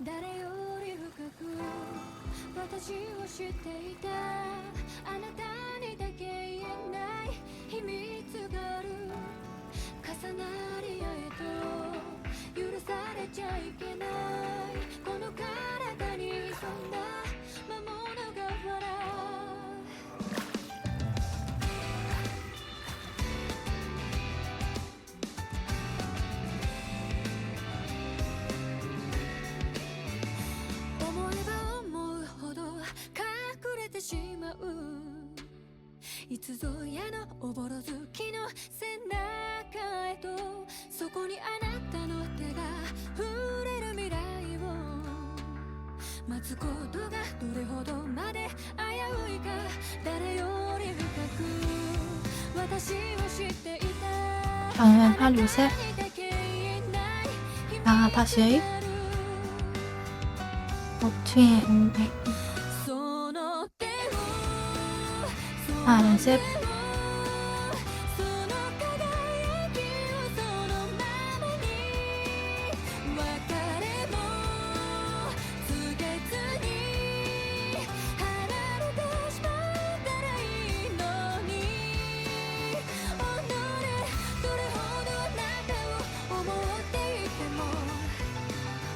誰より深く私を知っていたあなたにだけ言えない秘密がある重なり合えと許されちゃいけないこの体にそんな魔物が笑う思えば思うほど隠れてしまういつぞやのおぼろ月の背中へとそこにあなたの手が触れる未来を待つことがどれほどまで危ういか誰より深く私を知っていた 그러면 하루 셋. 아, 다시. 어떻게 했는데. 하나, 셋.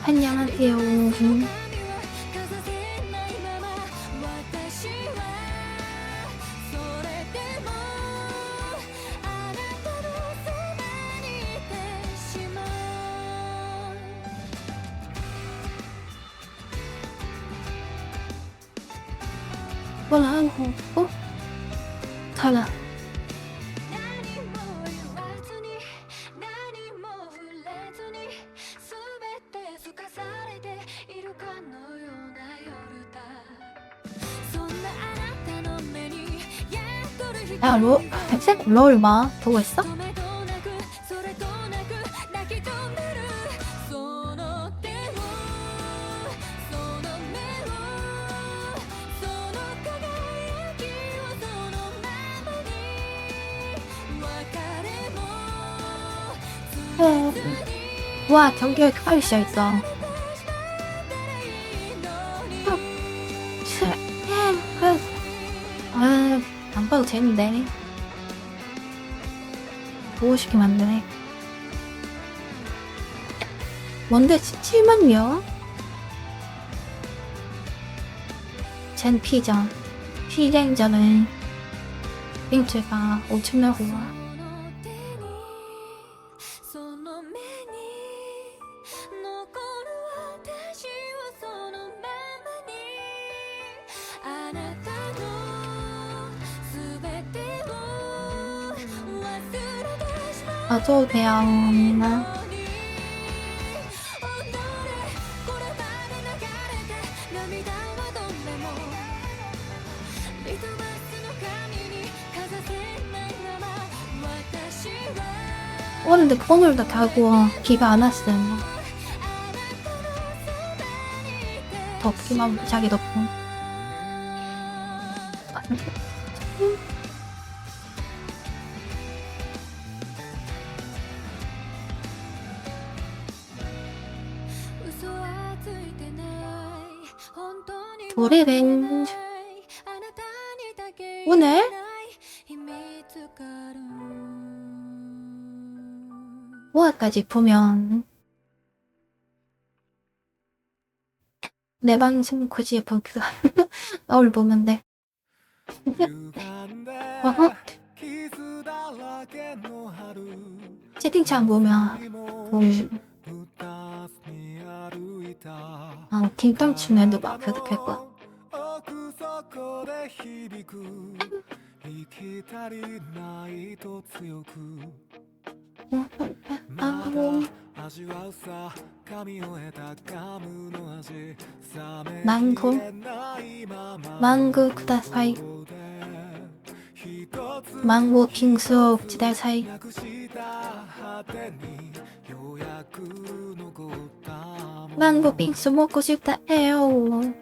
안녕하세요. 뭘 하고 가라. 야, 롤 봐. 보고 있어? 와, 경기가 빨리 시작했어. 안 봐도 되는데. 보고 싶게 만드네. 뭔데 7만요? 젠 피자. 피쟁자는 빙체가 5천명 후와. 어서 오세요. 오는데 오늘도 가고 비가 안 왔어요. 덥기만 무지하게 덥고. 노래는 오늘 뭐까지 보면 내 방송 굳이 보기도 나올 보면 돼. 채팅창 보면 김땅춘에도 막 그렇게 할 거야. 망고 망고 쿠다사이 망고 빙수 쿠다사이 망고 빙수 먹고 싶다 해요.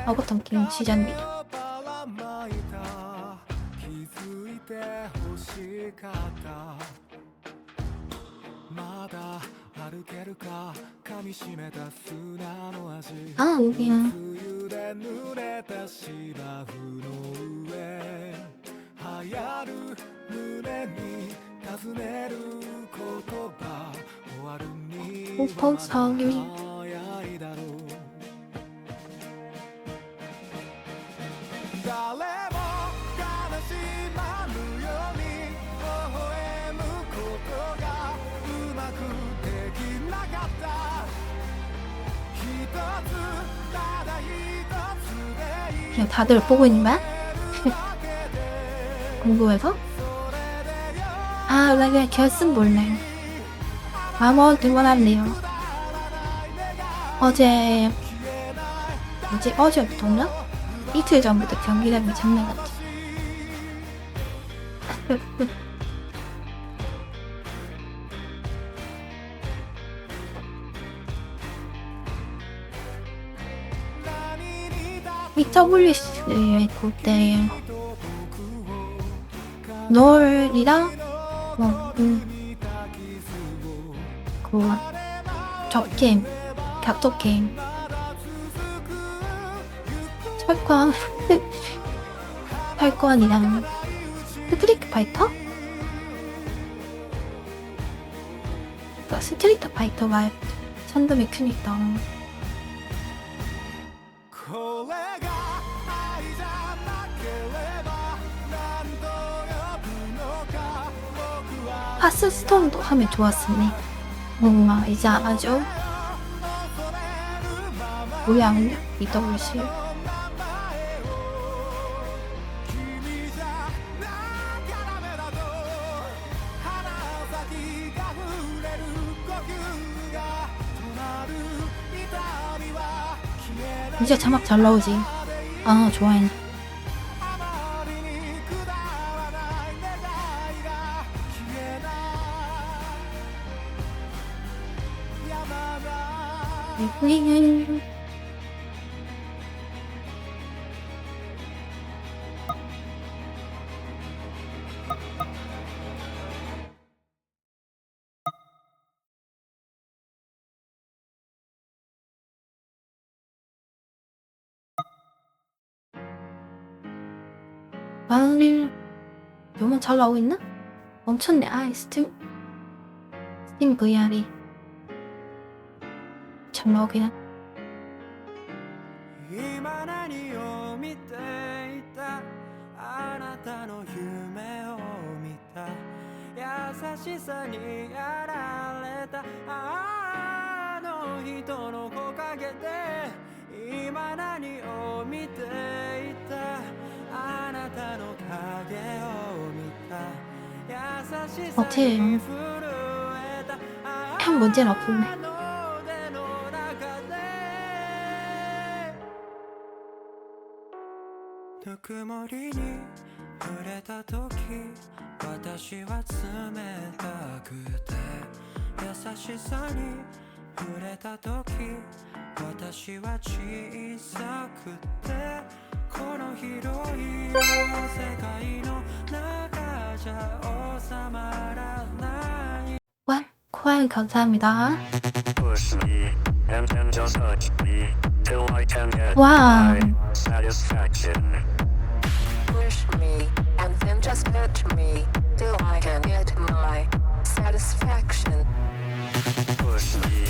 먹었던 김치전비 아 여기야. 오퍼성이 그냥 다들 보고 있는 거야? 궁금해서? 아 나 그냥 결승 볼래. 아무것도 응원할래요. 어제 뭐지? 어제부터인가? 이틀 전부터 경기장이 장난 같지. WC의 그때 널이랑 그 접게임 격투게임 철권이랑 스트리트 파이터? 스트리트 파이터가 천금이 크니까 하스스톤도 하면 좋았으니 뭔가 이제 아주 모양 EWC 이제 자막 잘 나오지. 아 좋아해. 마을일 요만 잘 나오고 있나? 멈췄네. 아 스팀 VR이 잘 나오긴 해. 今何を見ていたあなたの夢を見た優しさにやられたあの人の木陰で今何を見ていたあなたの影を見た優しさに震えた 문제는 없었네. ぬくもりに触れた時私は冷たくて優しさに触れた時私は小さくてこの広い世界の中じゃ収まらない코알 감사합니다. Push me and then just touch me till I can get Wow. my satisfaction. Push me and then just touch me till I can get my satisfaction. Push me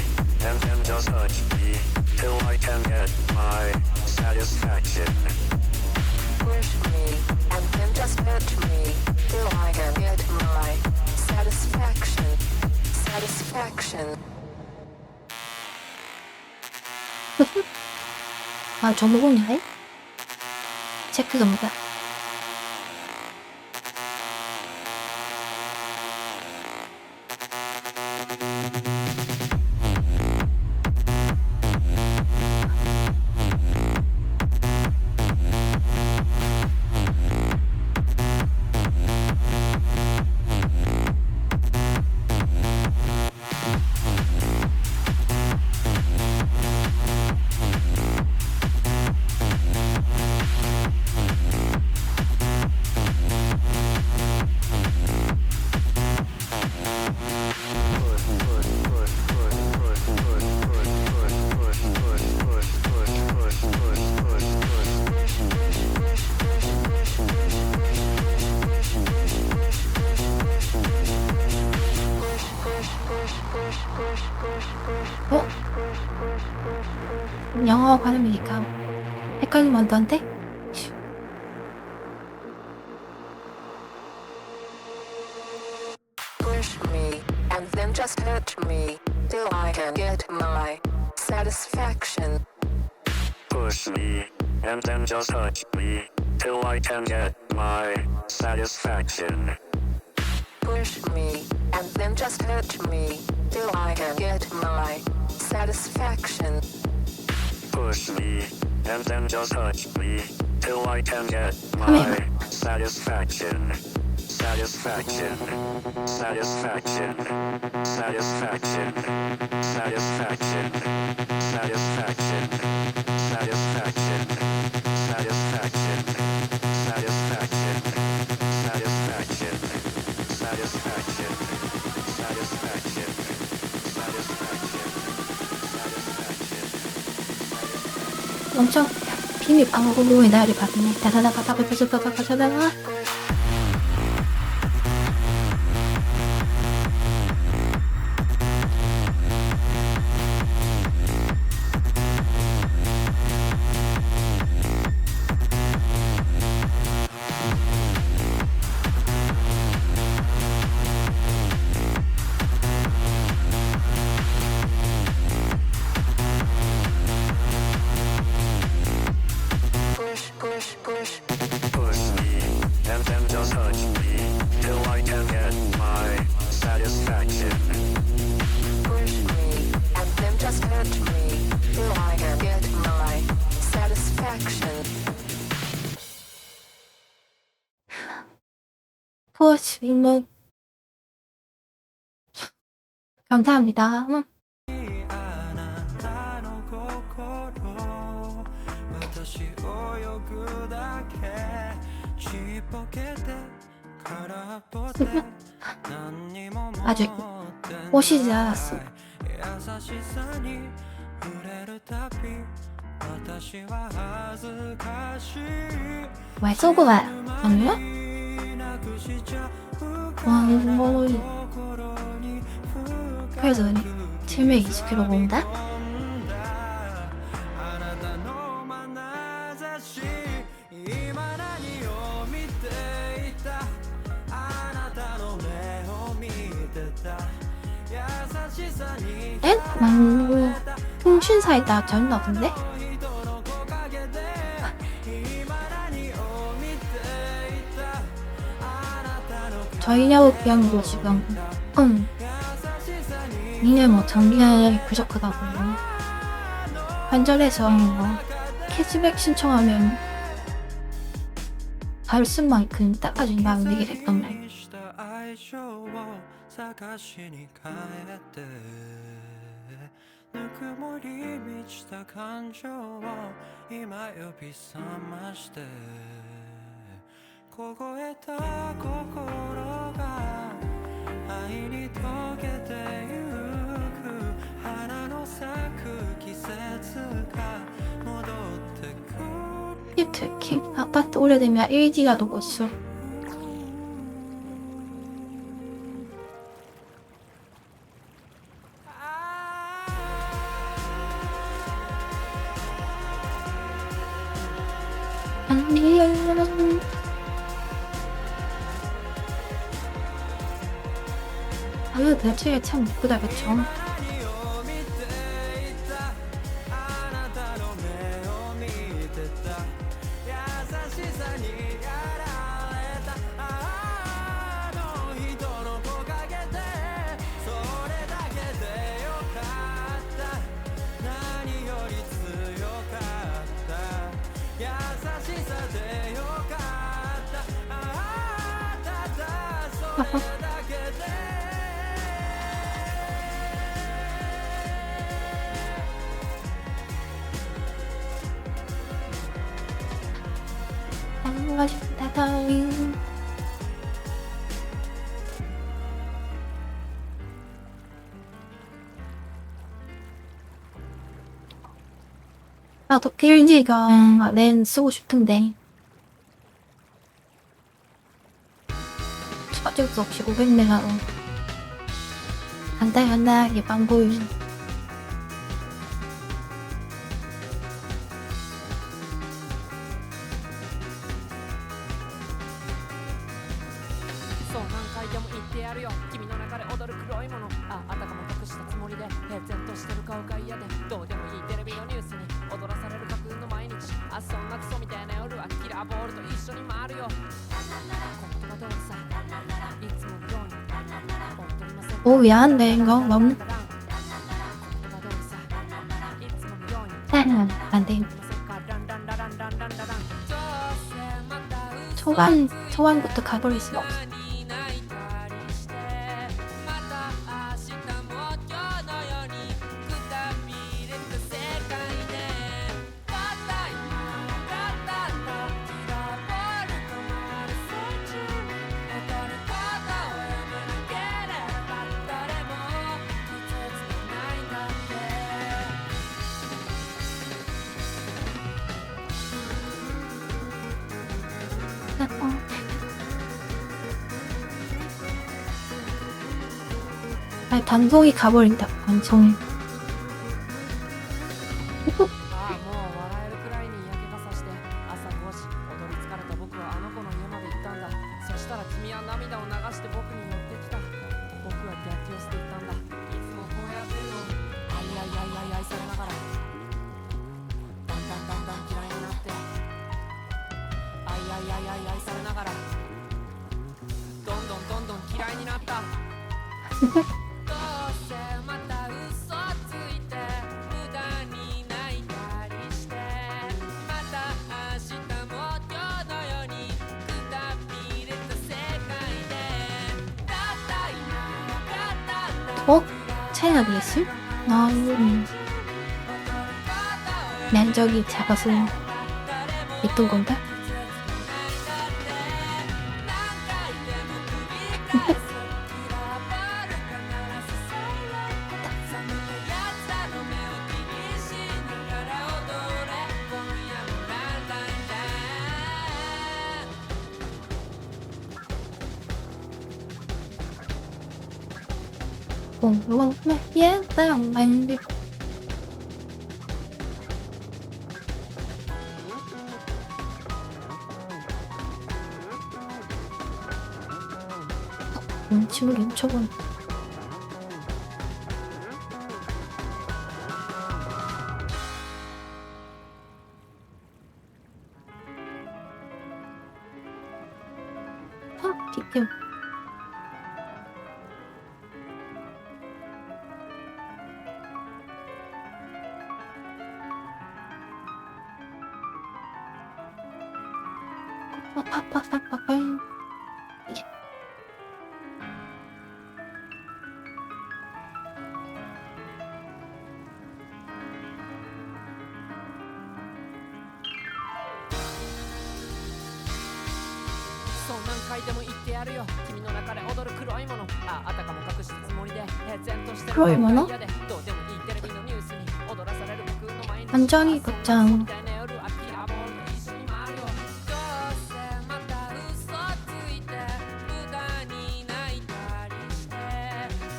and then just touch me till I can get my satisfaction. Push me and then just touch me till I can get my satisfaction. Satisfaction. 아, 정보공이네? 체크 갑니다. 어? 영어 발음이니까 헷갈리면 안 되는데? Push me and then just touch me till I can get my satisfaction. Push me and then just touch me till I can get my satisfaction. Push me and then just touch me till I can get my satisfaction. Push me and then just touch me till I can get my satisfaction. Satisfaction. Satisfaction. Satisfaction. Satisfaction. Satisfaction. Satisfaction. Satisfaction. Satisfaction. Satisfaction. Satisfaction. Satisfaction. 엄청 비밀 방어구로의 나를 받네. 다다다다다다다다다다다다. Push, push, push. Push me and then just touch me till I can get my satisfaction. Push me and then just touch me till I can get my satisfaction. 포스 윗목 감사합니다. あなたの心私を泳ぐだけちっぽけで空っぽで何にも持って 아주 ない 오시지 않았어. 優しさに触れるたび私は恥ずかしい 왜 쏘고 와요? 아니요? なくしちゃう 와, 뭐, 心に深 그래서 720kg 본다? あなたの眼差し今何を見ていたあなたの目を見てた優しさに 에? 통신사에 나 잘못 나쁜데? 人の木陰で今何を見ていたあなたの 저희 야구기왕도 지금 2년 뭐 장기에 부족하다고 관절에서 뭐 캐시백 신청하면 가을 쓴 만큼 닦아준 다음 내게 됐던 말. した愛情を探しに帰ってぬくもり満ちた感情を今呼び覚まして凍えた心が愛に溶けてゆく花の咲く季節が戻ってくる 특히 아파트 오래되면 LG가 녹았어. 안녕. 아유, 대체 참 예쁘다, 그쵸? 何を見ていたあなたの目を見てた優しさにやられたあの人のおかげでそれだけでよかった何より強かった優しさでよかったただそれだけで 맛있다, 다잉. 나도 LG가 렌 쓰고 싶은데 어쩔 수 없이 500메가로 간단하게 방법이 そう何回でも言ってやるよ君の中で踊る黒いものあたかも隠したつもりで平然としてる顔が嫌でどうでもいいテレビのニュースに踊らされる架空の毎日あそんなクソみたいな夜はキラーボールと一緒に回るよ言葉通りさいつものように本当にません 오 미안한데 이거 너무 言葉通りさいつものように 안돼 초반부터 가버릴 수가 없어. 아니 방송이 가버린다. 방송이. ああもう笑えるくらいに嫌気がさして朝5時踊り疲れた僕はあの子の家まで行ったんだそしたら君は涙を流して僕に寄ってきた僕は逆境していったんだいつもこうやってるの愛されながらだんだん嫌いになって愛されながらどんどん嫌いになったどうせまた嘘ついて無駄に泣いたりしてまた明日も今日のようにくたびれた世界でたった今わかったんだ 어? 차이나 그랬어? 아, 면적이 작아서 예쁜 건가? 뭐, 예쁘다, 만들. 눈치를 훔쳐본. 디템. 파파. 빡빡빡빡.そう何回でも言ってやるよ君の中で踊る黒いものあたかも隠したつもりで平然としてる黒いもの嫌でどうでもいいテレビのニュースに踊らされる僕の毎日 완전히 극장. みたいな夜秋あぼんと一緒に回るよどうせまた嘘ついて無駄に泣いたりして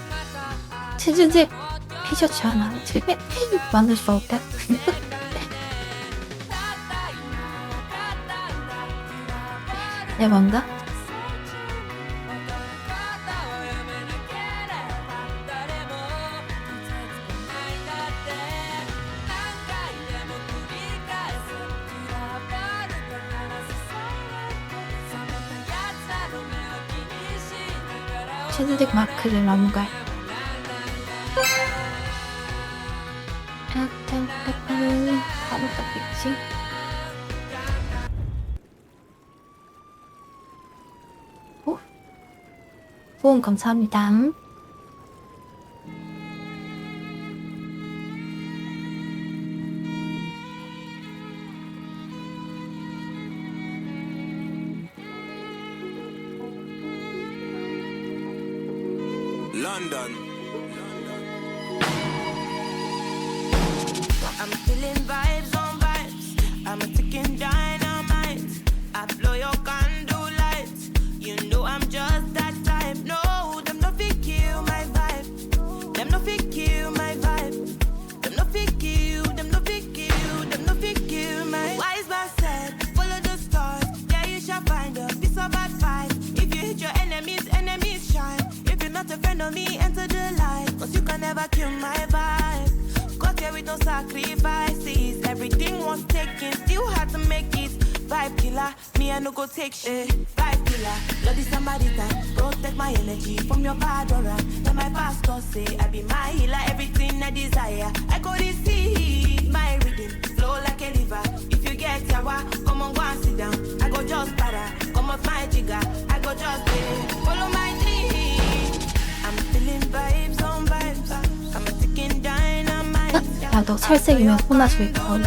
また 치즈집 티셔츠 하나. 집에 만들 수 없대. 얘 뭔가? 치즈집 마크를 넘어갈. 바로 떴겠지. 오? 후원 감사합니다. London. I'm feeling vibes on vibes. I'm a ticking dynamite. I blow your candle lights. You know I'm just that type. No, them no fit kill my vibe. Them no fit kill my vibe. Them no fit kill. Them no fit kill. Them no fit kill my. Wise man said, follow the stars. There you shall find a piece of advice. If you hit your enemies, enemies shine. If you're not a friend of me, enter the light. Cause you can never kill my vibe. Got here with no sacrifices. Everything was taken, still had to make it. Vibe killer, me I no go take shit. Vibe killer, love is somebody time. Protect my energy from your bad aura. Then my pastor say I be my healer, everything I desire. I go to see my rhythm, flow like a river. If you get yawa, come on go and sit down. I go just para, come off my jigger. I go just follow my dream. I'm feeling vibes on vibes. I'm a ticking dynamite. 야, 너 살색이면 혼나줄 거.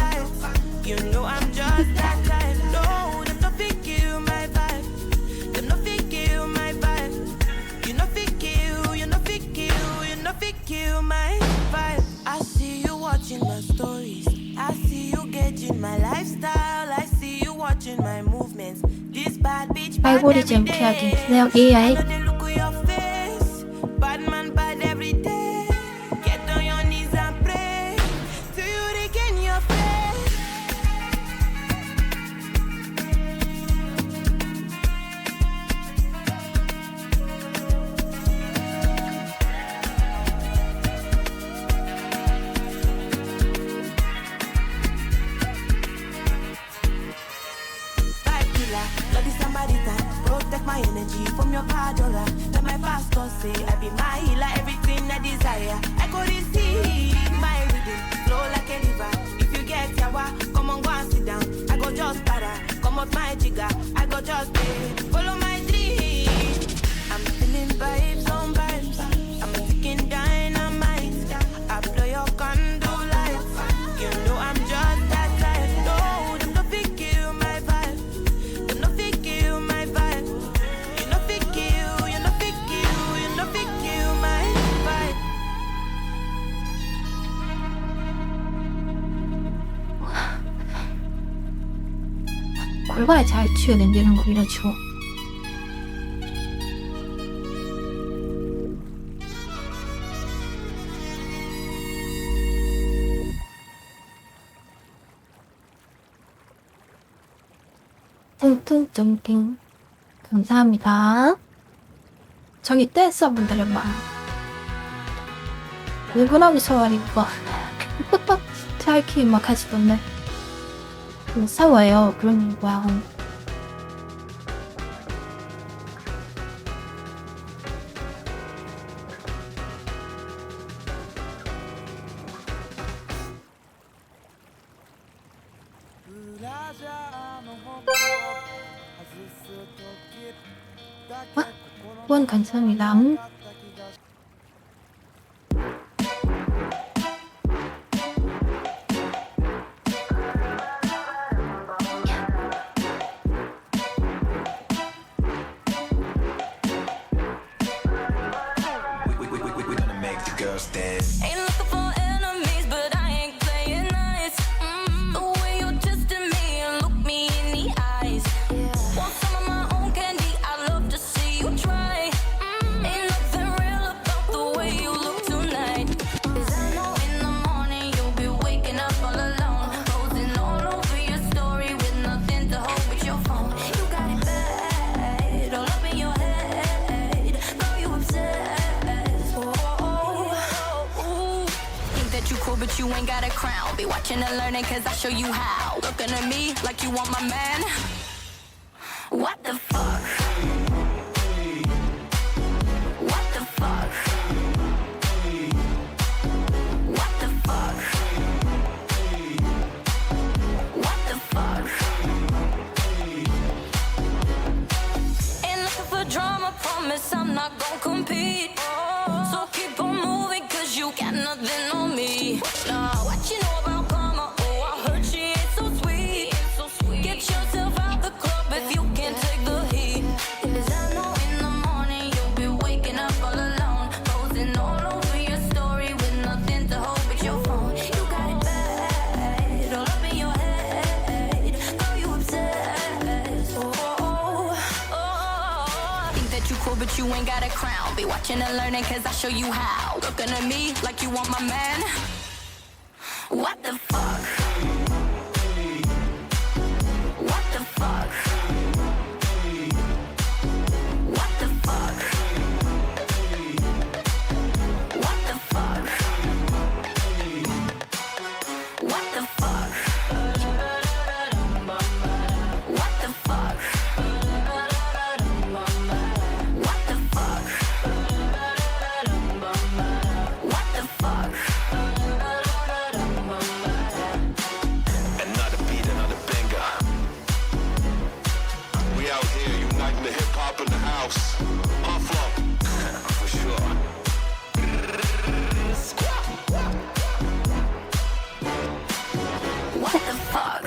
You know I'm just that type. No, them no fit kill my vibe. Them no fit kill my vibe. You no fit kill, you no fit kill, you no fit kill my vibe. I see you watching my stories. I see you gauging my lifestyle. I see you watching my movements. This bad bitch bad 알고리즘 every 피하기. day. 그냥 AI. I know they look at your face. Bad man bad every day. Get on your knees and pray. To you they gain your face. Vibe killer, love is somebody time. Protect my energy from your bad aura. Let my pastor say I be my healer, everything I desire. I go to see my rhythm, flow like a river. If you get yawa, come on go and sit down. I go just para, come off my jigger. I go just follow my dream. I'm feeling vibes on vibes. I'm a ticking dynamite. I blow your candle lights. You know I'm just that type. No, them no fit kill my vibe. Them no fit kill my vibe. You no fit kill, you no fit kill, you no fit kill my vibe. 골반에 잘 쥐어 냄비는 거 밀어주고. 퉁퉁퉁퉁. 감사합니다. 저기 댄스 한번 달려봐. 일본하기 서아리고 트라이킹 막 하시던데. 싸워요. 그런 거야. 그건 감사합니다. Ain't looking for enemies, but I ain't playing nice. The way you're testing me and look me in the eyes. Want some of my own candy? I'd love to see you try. Ain't nothing real about the way you look tonight. 'Cause I know in the morning you'll be waking up all alone, posting all over your story with nothing to hold but your phone. You got it bad, all up in your head. Girl, you obsessed. Think that you cool, but you ain't got a crown. Be watching and learning, 'cause I show you how. Looking at me like you want my man. What the fuck? What the fuck? What the fuck? What the fuck? Ain't looking for drama, promise I'm not gon' compete. So keep on moving, 'cause you got nothing on me. Nah, what you know about karma? Oh, I heard she ain't so sweet. Get yourself out the club if you can't take the heat. 'Cause I know in the morning you'll be waking up all alone, posting all over your story with nothing to hold but your phone. You got it bad, all up in your head. Girl, you obsessed. Think that you cool, but you ain't got a crown. Be watching and learning, 'cause I show you how. Looking at me like you want my man. What the fuck? What the fuck? What the fuck? What the fuck? What the fuck? What the fuck? What the fuck? What the fuck? Another beat, another banger. We out here uniting the hip hop in the house. Flow. For sure. What the fuck?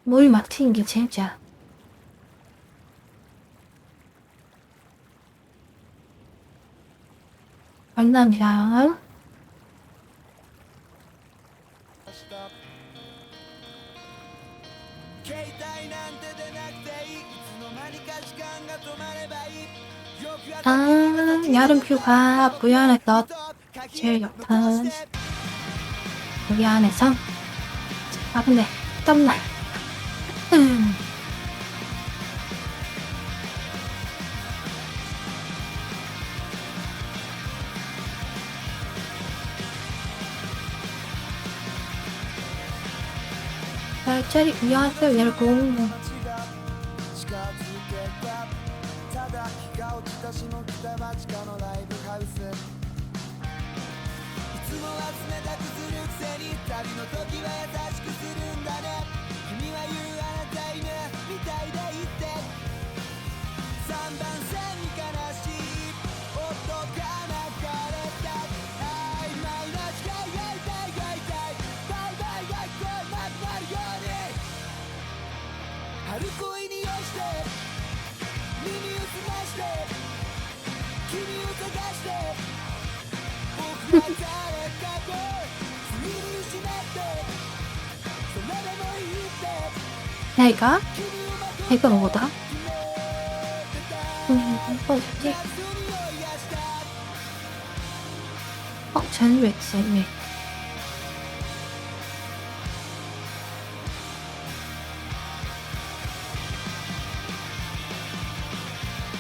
뭘 맡은 게 진짜. 만남이야. 携帯なんて出なくていいいつの間にか時間が止まればいい 아, 여름 휴가 부연했던 제일 좋던 여기 안에서. 아 근데 땀나. 별자리 위한테 열고 近づけたただ日が落ちた下北町かのライブハウスいつもは冷たくするくせに旅の時は優しくするんだね君は言うあなた犬みたいで言って3番線に悲しい音が流れた曖昧な誓いが痛いが痛いバイバイが聞こえなくなるように春恋に落ちて耳をすまして君を探して僕は誰かと次に失ってそれでもいいって 내가 君をまと 이거 뭐다? 決めてた 뭐지? 夏に酔いがした 陈伟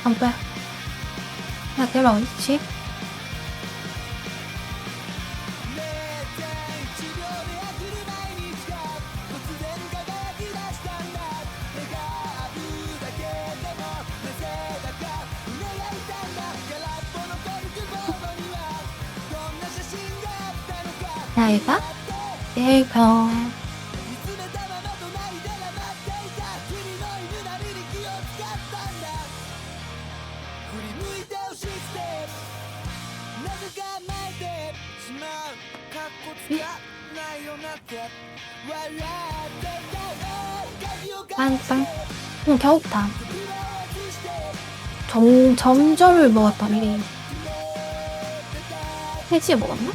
안 보여. 야, 내가 어딨지? 0.1秒で飽きる毎日が突然輝き出したんだ手があるだけでもなぜだか胸が痛んだ空っぽのコルクボードにはどんな写真があったのか 내가 내가 見つめたまま隣で黙っていた君の 빵빵. 겨우다. 점절을 먹었다 미리. 해지에 먹었나?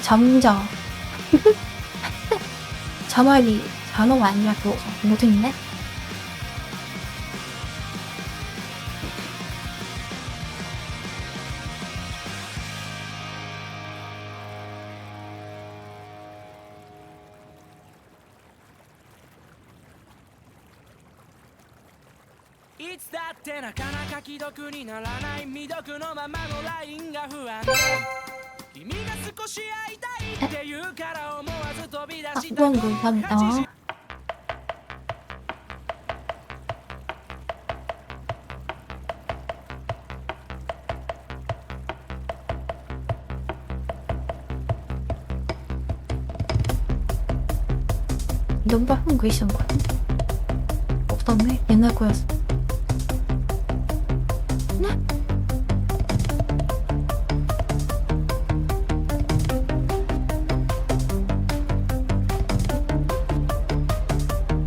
점저. 저 말이 단어가 아니라 그거 못했네?「いつだってなかなか既読にならない未読のままのラインが不安」「君が少し会いたいって言うから思わず飛び出した」 후원 감사합니다. 넘버 한 거 있었는 거 같은데? 없었네? 옛날 거였어. 네?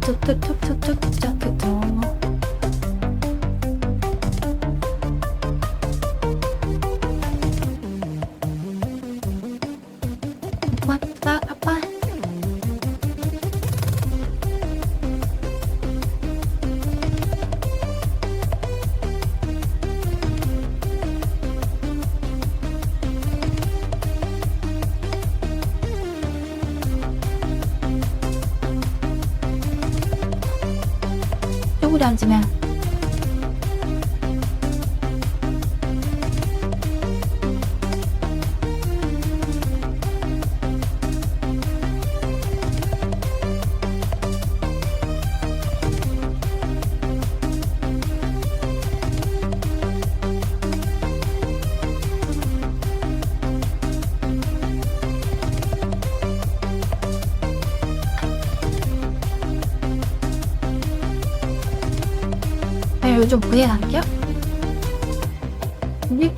툭툭툭툭툭툭툭. 왔다 아빠. 쪼그리 앉으면 요즘 분해 단계야? 근데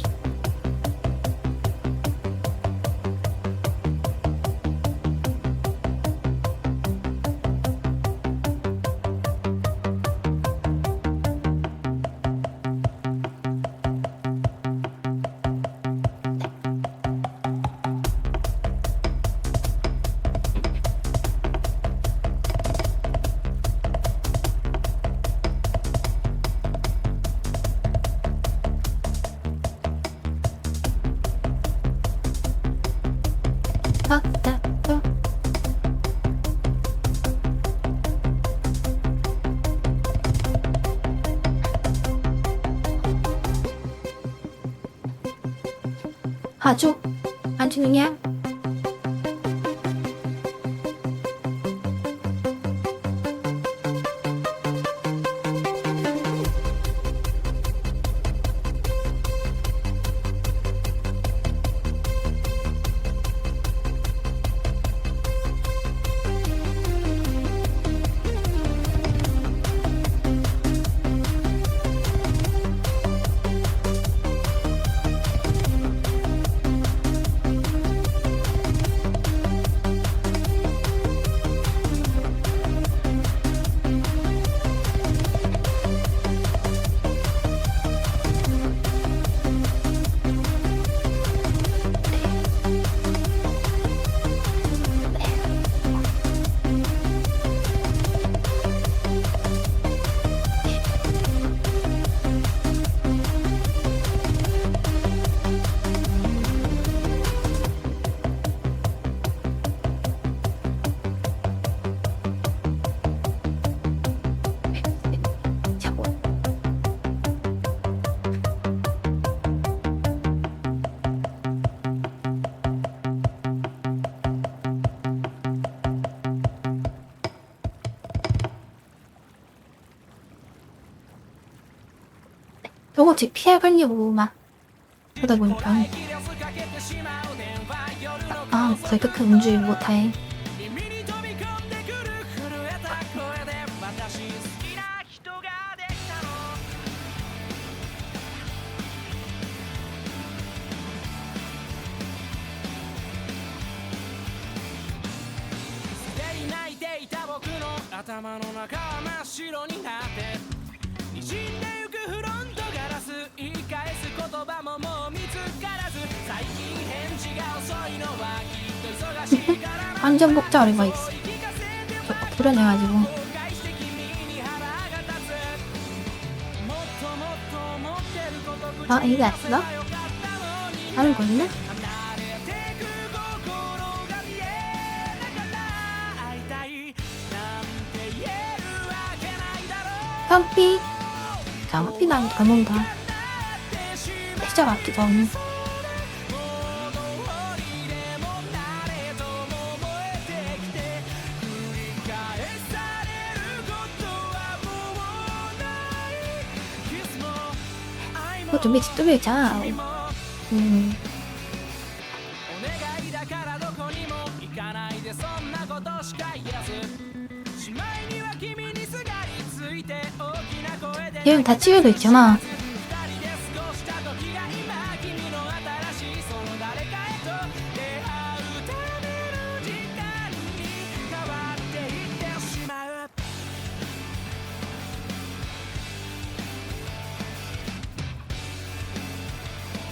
아주 그냥 조금씩 피해가려고 막 그러다 보니까 거의 끝에 운지 못해. 완전 복잡하게 있어. 저거 불안해가지고. 아, 이게 아니라? 다른 거 있네? 깜삐. 자, 깜삐 나면 잘 먹는다. 피자 같기도 하고. 준비 또 밀자. 얘는 다 치유도 있잖아.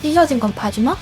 찢어진 건 봐주나?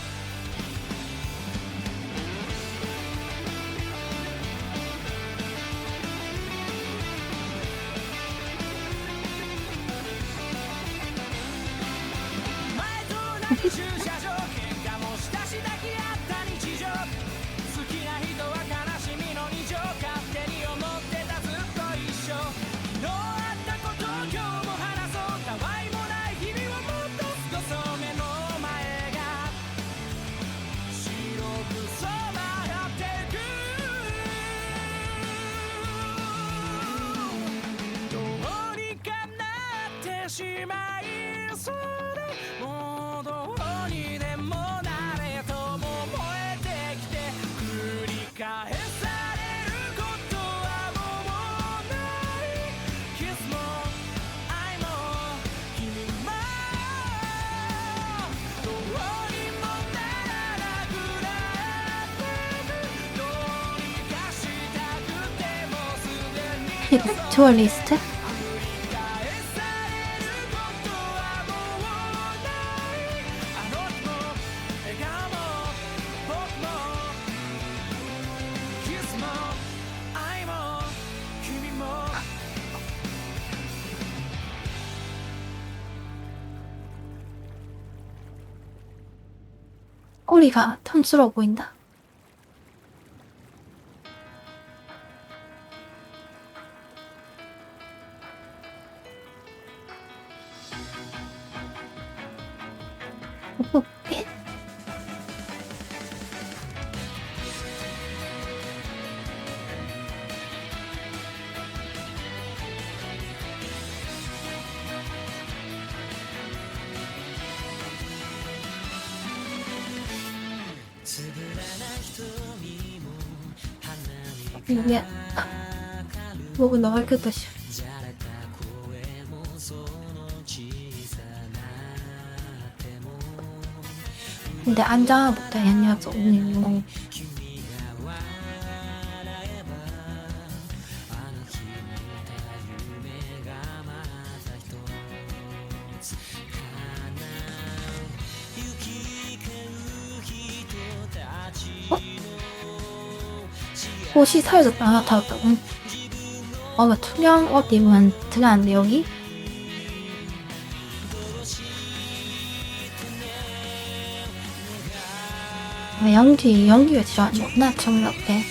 좋아 리스트? 꼬리가 탐스러워 보인다. 이게 목은 너무 맑겠다. 근데 앉아부터 양념해서 오늘 뭐 옷이 사라졌다. 닿았다고. 막 투명 옷 입으면 들어가는데 여기? 연기가 진짜 안 좋구나. 정답해.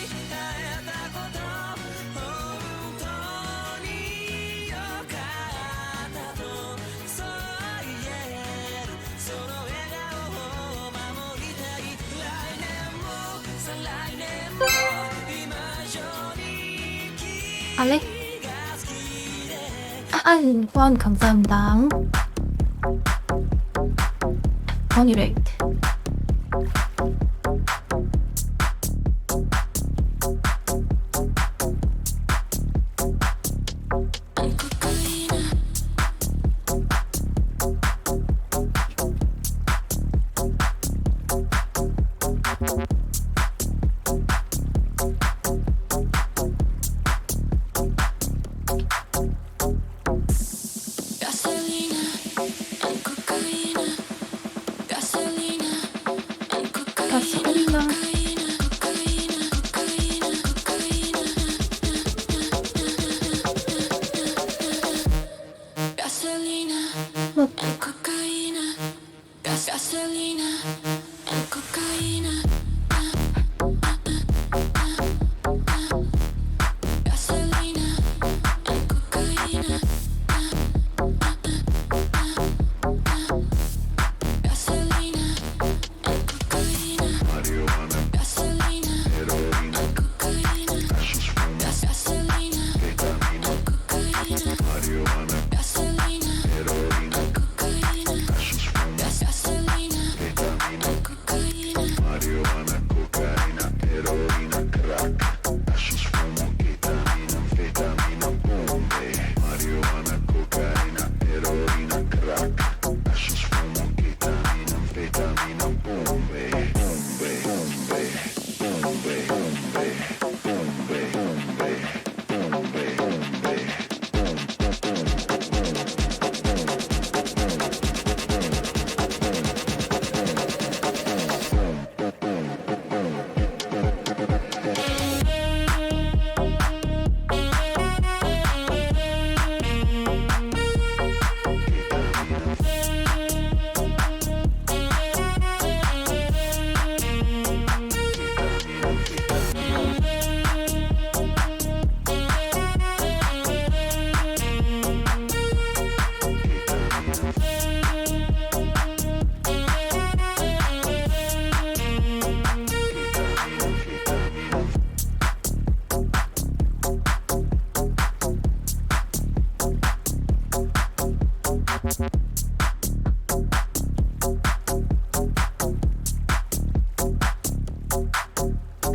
알레? 후원 감사합니다. トニー・レイト。ガソリナ。待って。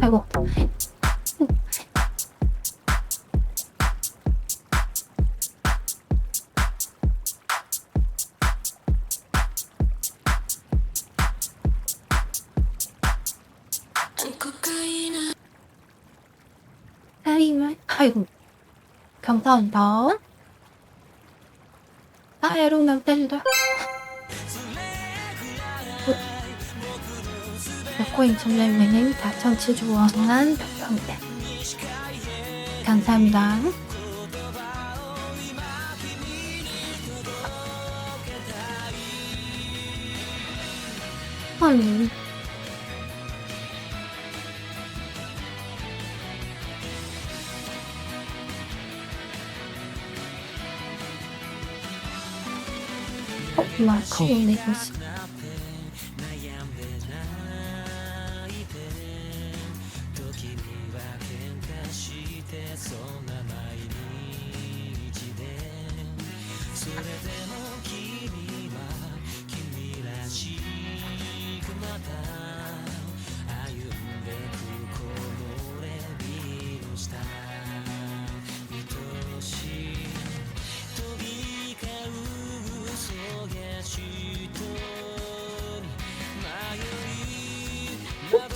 아이고. 아이고. 감사합니다. 에로남 뗄다. 코인 천명매는 다 청취 좋아하는 덕분에 감사합니다. 아니 마크 오네고스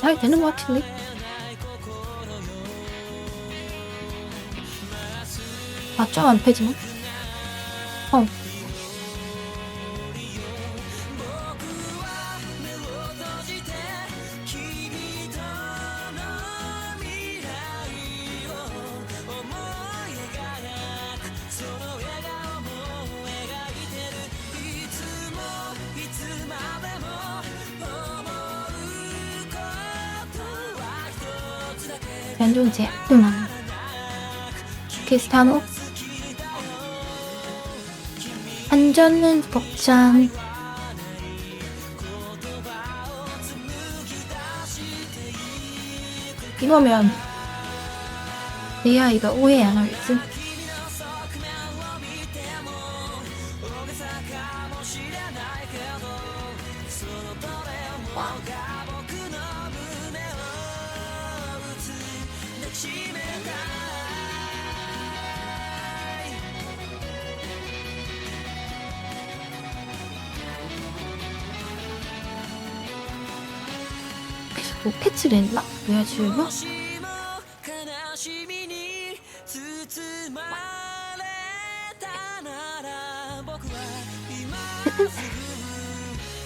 잘 되는 것 같은데? 아, 좀 안 패지만? 연종제, 크리스타노 안전은 복장 이거면 내 아이가 오해 안 하겠지? 로켓을 했나? 왜 지금? しも悲しみに包まれたなら僕は今すぐ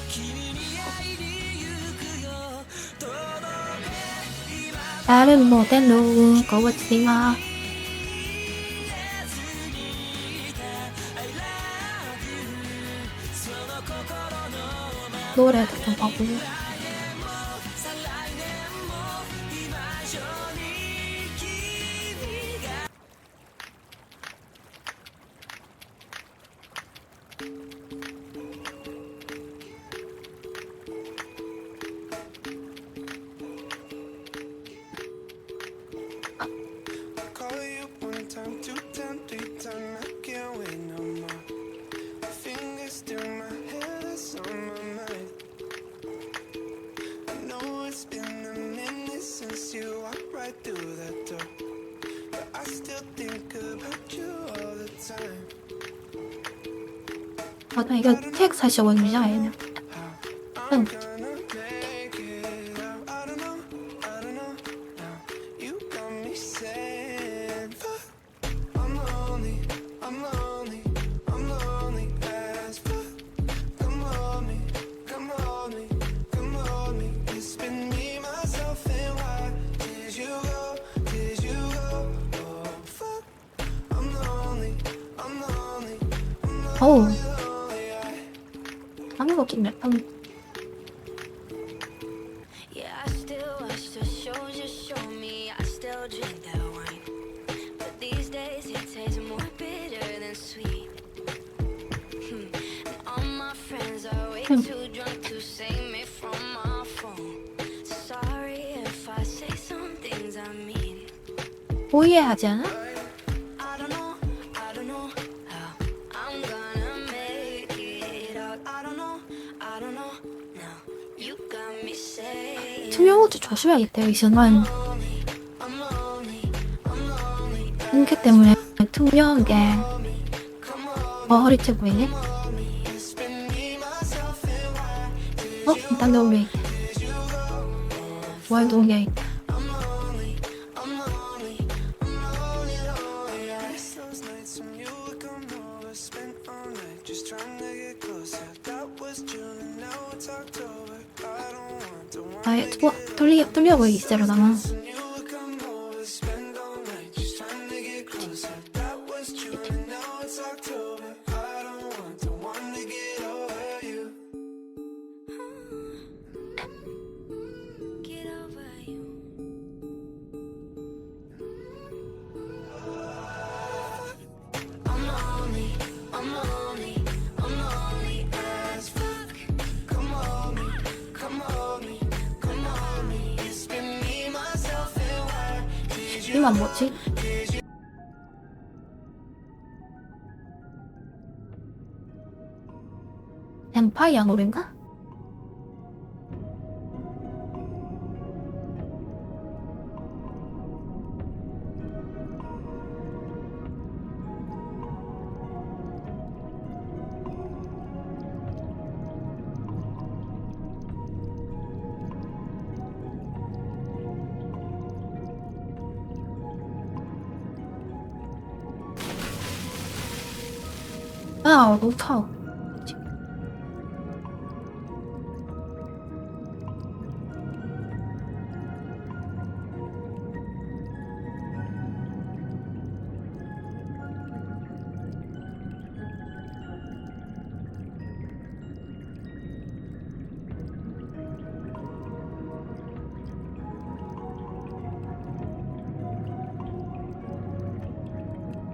君に会いに行くよ届け今 다른 모델로 거부지마. 노래도 좀 하고. Call you one time, two time, three time. I can't wait no more. Fingers to my head, that's on my mind. I know it's been a minute since you walked right through that door, but I still think about you all the time. 맞아, 이거 책 45원이죠, 얘는. I'm gonna make it out. I don't know now. You got me saying, fuck. I'm lonely as fuck. Come hold me. It's been me, myself, and why did you go? Oh, fuck. I'm lonely. 어우. 아무거 없겠네. Yeah, I still watch the shows you show me. I still drink that wine. But these days it tastes more bitter than sweet. And all my friends are way too drunk to save me from my phone. Sorry if I say some things I mean. 오해하지 않아? I don't know how I'm gonna make it out. I don't know now. You got me saying. 투명호주 조심해야겠대요, 이 순간. 인기 때문에 투명한 게 허리째 보이네? 일단 너무 월 동계 Miss those nights when you would come over, spent all night just trying to get closer. That was June and now it's October. I don't want 아예 뚫려 보이기 시작하다가 when you would come over, spend all night just trying to get closer. That was June and now it's October. I don't want to get over you. Get over you. I'm lonely as fuck. Come hold me. It's been me, myself, and why did you 이만 뭐지? 뱀파이어 노래인가? 아, 높아.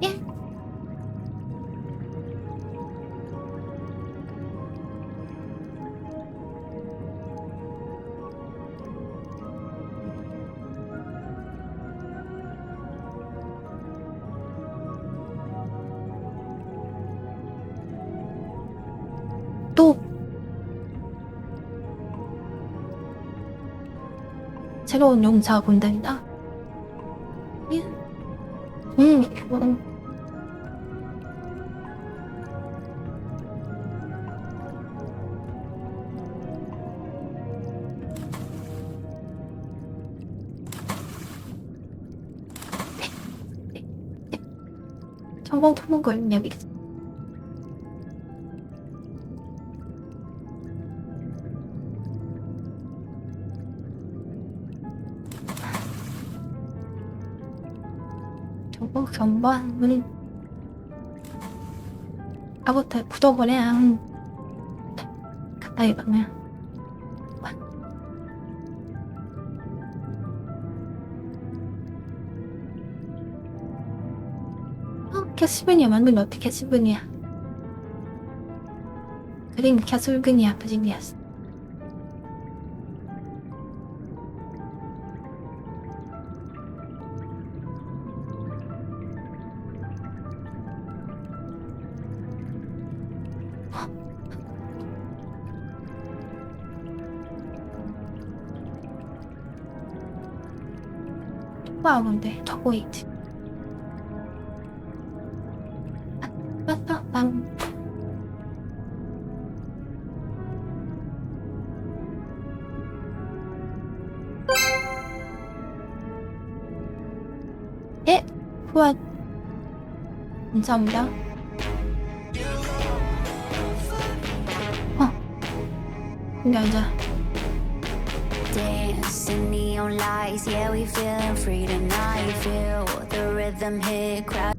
예? 또 새로운 용사가 본답니다. 뭐. 성공 걸 여기. 정보 전반을 아부터 굳어버려야 가까이 가면 캐스븐이야 만든 어떻게 캐스븐이야 그린 캐슬근이야 버진이었어. 근데 저거 있지. 빵. 후원 감사합니다. 근데 앉아. Dancing neon lights, yeah, we feeling free tonight. Feel the rhythm hit, crowd.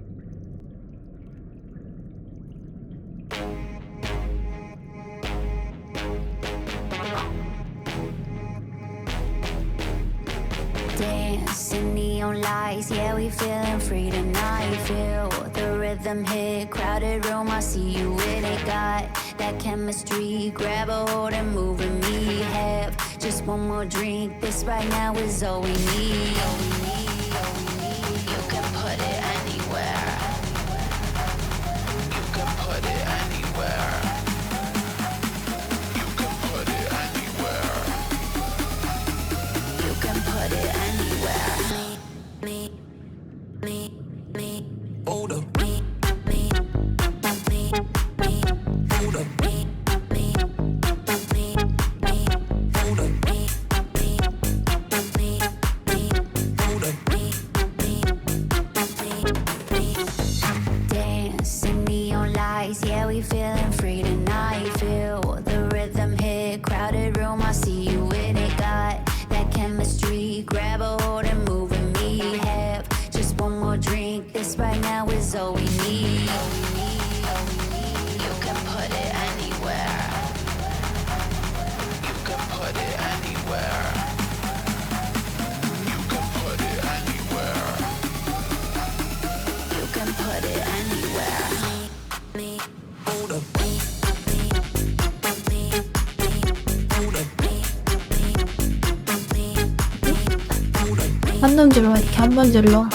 Dancing neon lights, yeah, we feeling free tonight. Feel the rhythm hit, crowded room, I see you with it. Got that chemistry, grab a hold and move with me. Have just one more drink, this right now is all we need. You can put it anywhere. You can put it anywhere. You can put it anywhere. You can put it anywhere. Me. Hold up. Yeah, we feeling free tonight. Feel the rhythm hit, crowded room, I see you in it. Got that chemistry, grab a hold and move with me. Have just one more drink, this right now is all we need. You can put it anywhere. You can put it anywhere. You can put it anywhere. You can put it anywhere. Hold up. 한 놈질로 이렇게 한 번질로.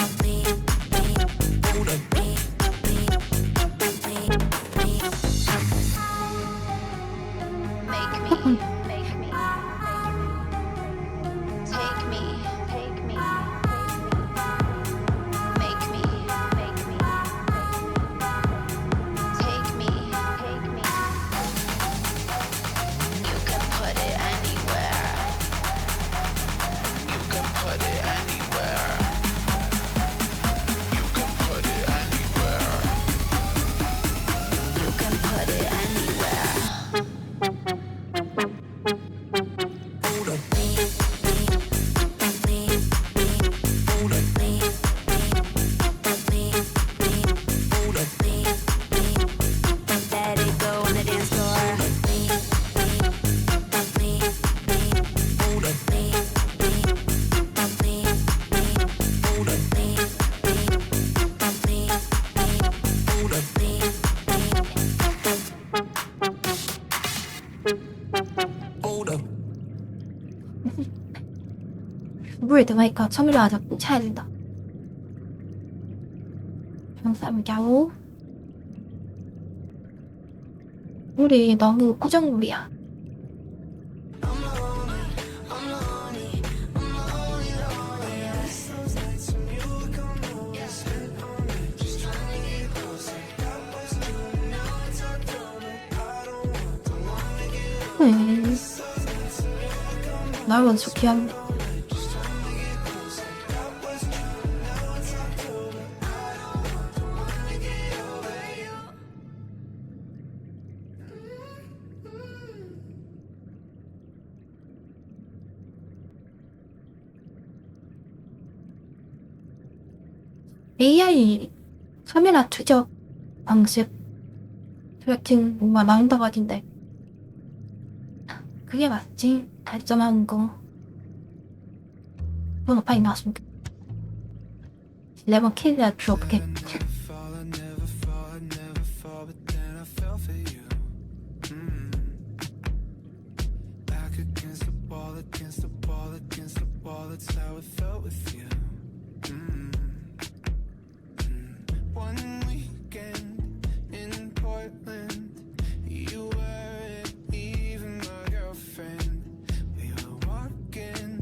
물에 들어가니까 처음으로 아주 차야 된다. 감사합니다. 물이 너무 꾸정물이야. 날 먼저 귀엽네. AI 카메라 추적 방식 트래킹 뭔가 나온다고 하던데 그게 맞지? 발전하는 거 번호 파일 나왔습니다. 11 킬이라 필요 없게. fall, I never fall, I never fall, but then I fell for you. Back against the wall, against the wall, against the wall. That's how it felt with you. One weekend in Portland, you weren't even my girlfriend. We were walking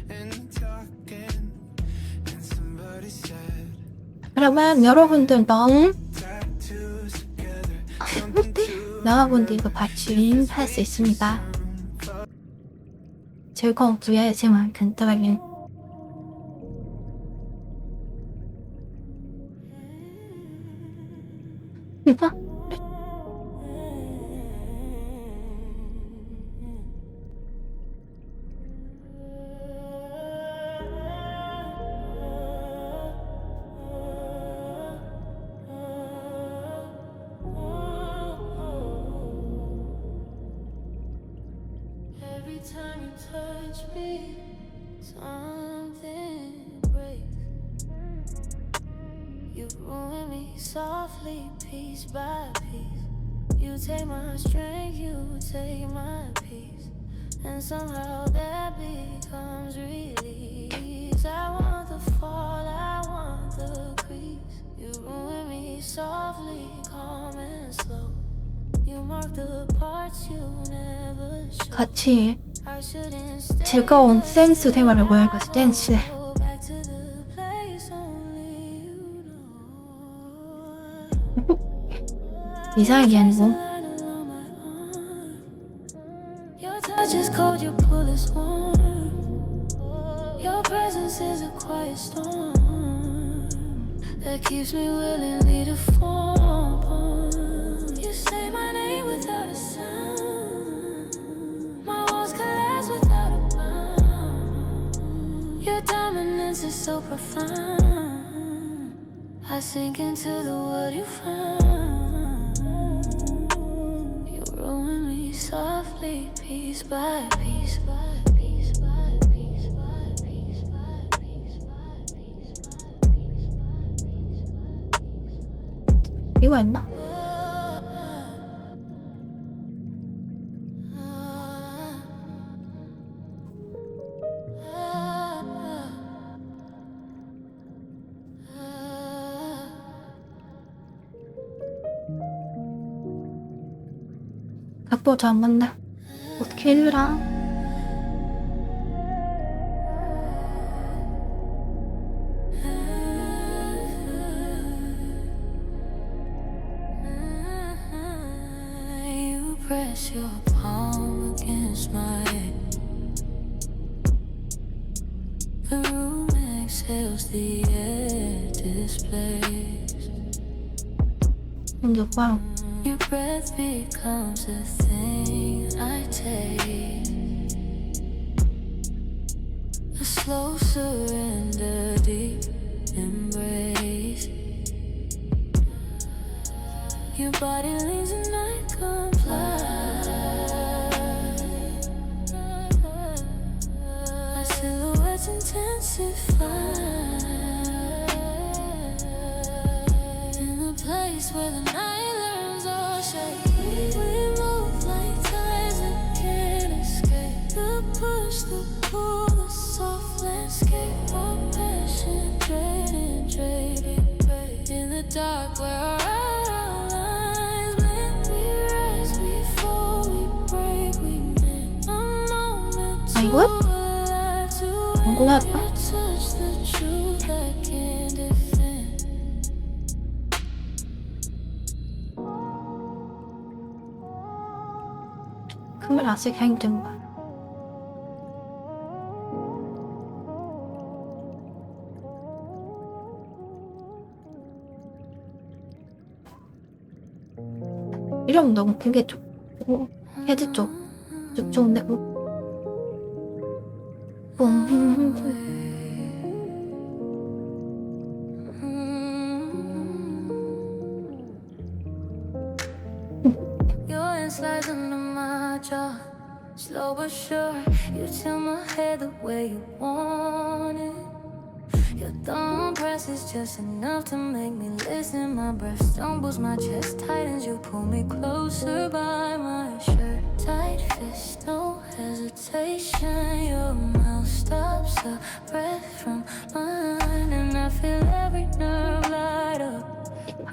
and talking, and somebody said. 그러면 여러분들 너무 Tattoos together, something to 여러분들 이거 같이 할 수 있습니다. 즐거운 주야지만 간단하게 이봐. Every time you touch me, something breaks. You ruin me softly, piece by piece. You take my strength, you take my peace, and somehow that becomes release. I want the fall, I want the crease. You ruin me softly, calm and slow. You mark the parts you never show. 같이 I shouldn't stay. 즐거운 댄스 생활을 보낼 것이 댄스. Go back to the place only you know. 이상하게 아니고 Your touch is cold, your pull is warm. Your presence is a quiet storm that keeps me willingly to form. You say my name without a sound. My walls collapse without a bound. Your dominance is so profound. I sink into the world you found. You ruin me softly, piece by piece. By piece, by piece, by piece, by piece, by piece, by piece. 이거 있나? 각도 잘 안 맞네. 어떻게 해주라. You press your palm against my head. The room exhales, the air displays. 근데 오빠 Your breath becomes a thing I take. A slow surrender, deep embrace. Your body leaves and I comply. Our silhouettes intensify. In a place where the night learns all shake. We move like tides that can't escape. The push, the pull, the soft landscape. Our passion draining. In the dark where our lines blend. We rise before we break. We mend a moment 아, too 이거야? alive to 안 골랐다. you touch the truth I can't defend. 금을 아직 행된 거야. 이러면 너무 그게 좋고 헤드 쪽 좋은데 Your hand slides under my jaw, slow but sure. You tilt my head the way you want it. Your thumb presses just enough to make me listen. My breath stumbles, my chest tightens. You pull me closer by my shirt. Tight fist, no hesitation. Your mouth stops a breath from mine, and I feel every nerve light up.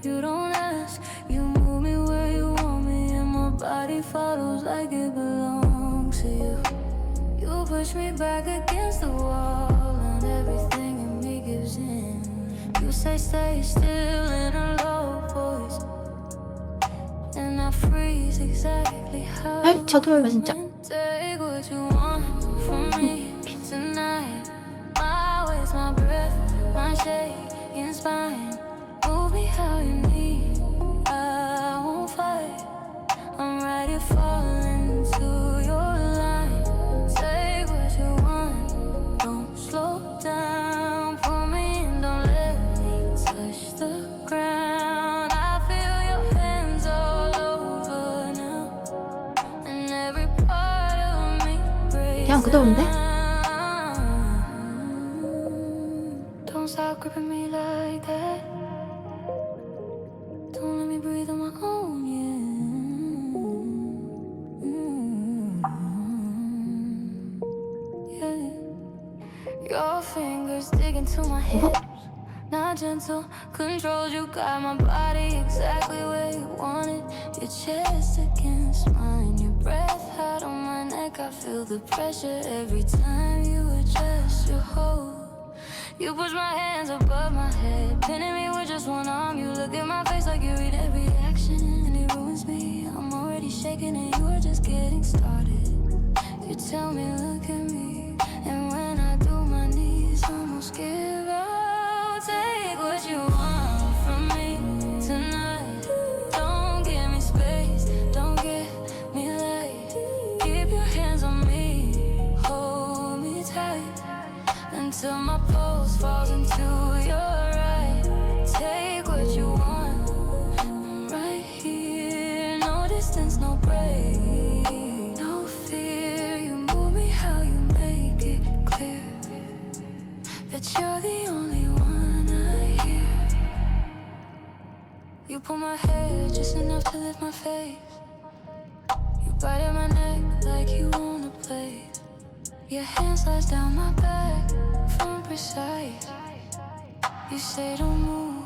You don't ask, you move me where you want me, and my body follows like it belongs to you. You push me back against the wall, and everything in me gives in. You say stay still in a low voice, and I freeze exactly how 아이 저도 몰라 진짜. Take what you want from me tonight. My waist, my breath, my shaking spine. Move me how you need, I won't fight. I'm ready to fall into your line. Take what you want, don't slow down. Pull me in, don't let me touch the ground. I feel your hands all over now, and every part of me breaks 그냥 그대로인데? down. Don't stop gripping me like that. Don't let me breathe on my own, yeah. Your fingers dig into my hips, not gentle, controlled. You got my body exactly where you want it. Your chest against mine, your breath hot on my neck. I feel the pressure every time you adjust your hold. You push my hands above my head, pinning me with just one arm. You look at my face like you read every action, and it ruins me. I'm already shaking and you are just getting started. You tell me, look at me, and when I do, my knees almost give out. Take what you want from me tonight. Don't give me space, don't get me late. Keep your hands on me, hold me tight, until my pulse falls into your right. Take what you want, I'm right here. No distance, no break, no fear. You move me how you make it clear that you're the only one I hear. You pull my hair just enough to lift my face. You bite at my neck like you wanna play. Your hand slides down my back, firm, precise. You say don't move,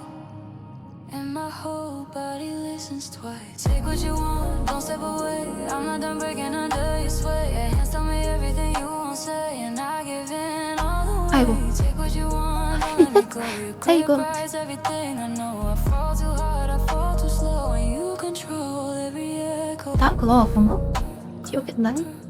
and my whole body listens twice. Take what you want, don't step away. I'm not done breaking under your sway. Your hands tell me everything you won't say, and I give in all the way. 아이고. Take what you want, don't let me go. Your clear 아이고. price, everything I know. I fall too hard, I fall too slow, and you control every echo. 나 그거 그런가? 지우겠다니?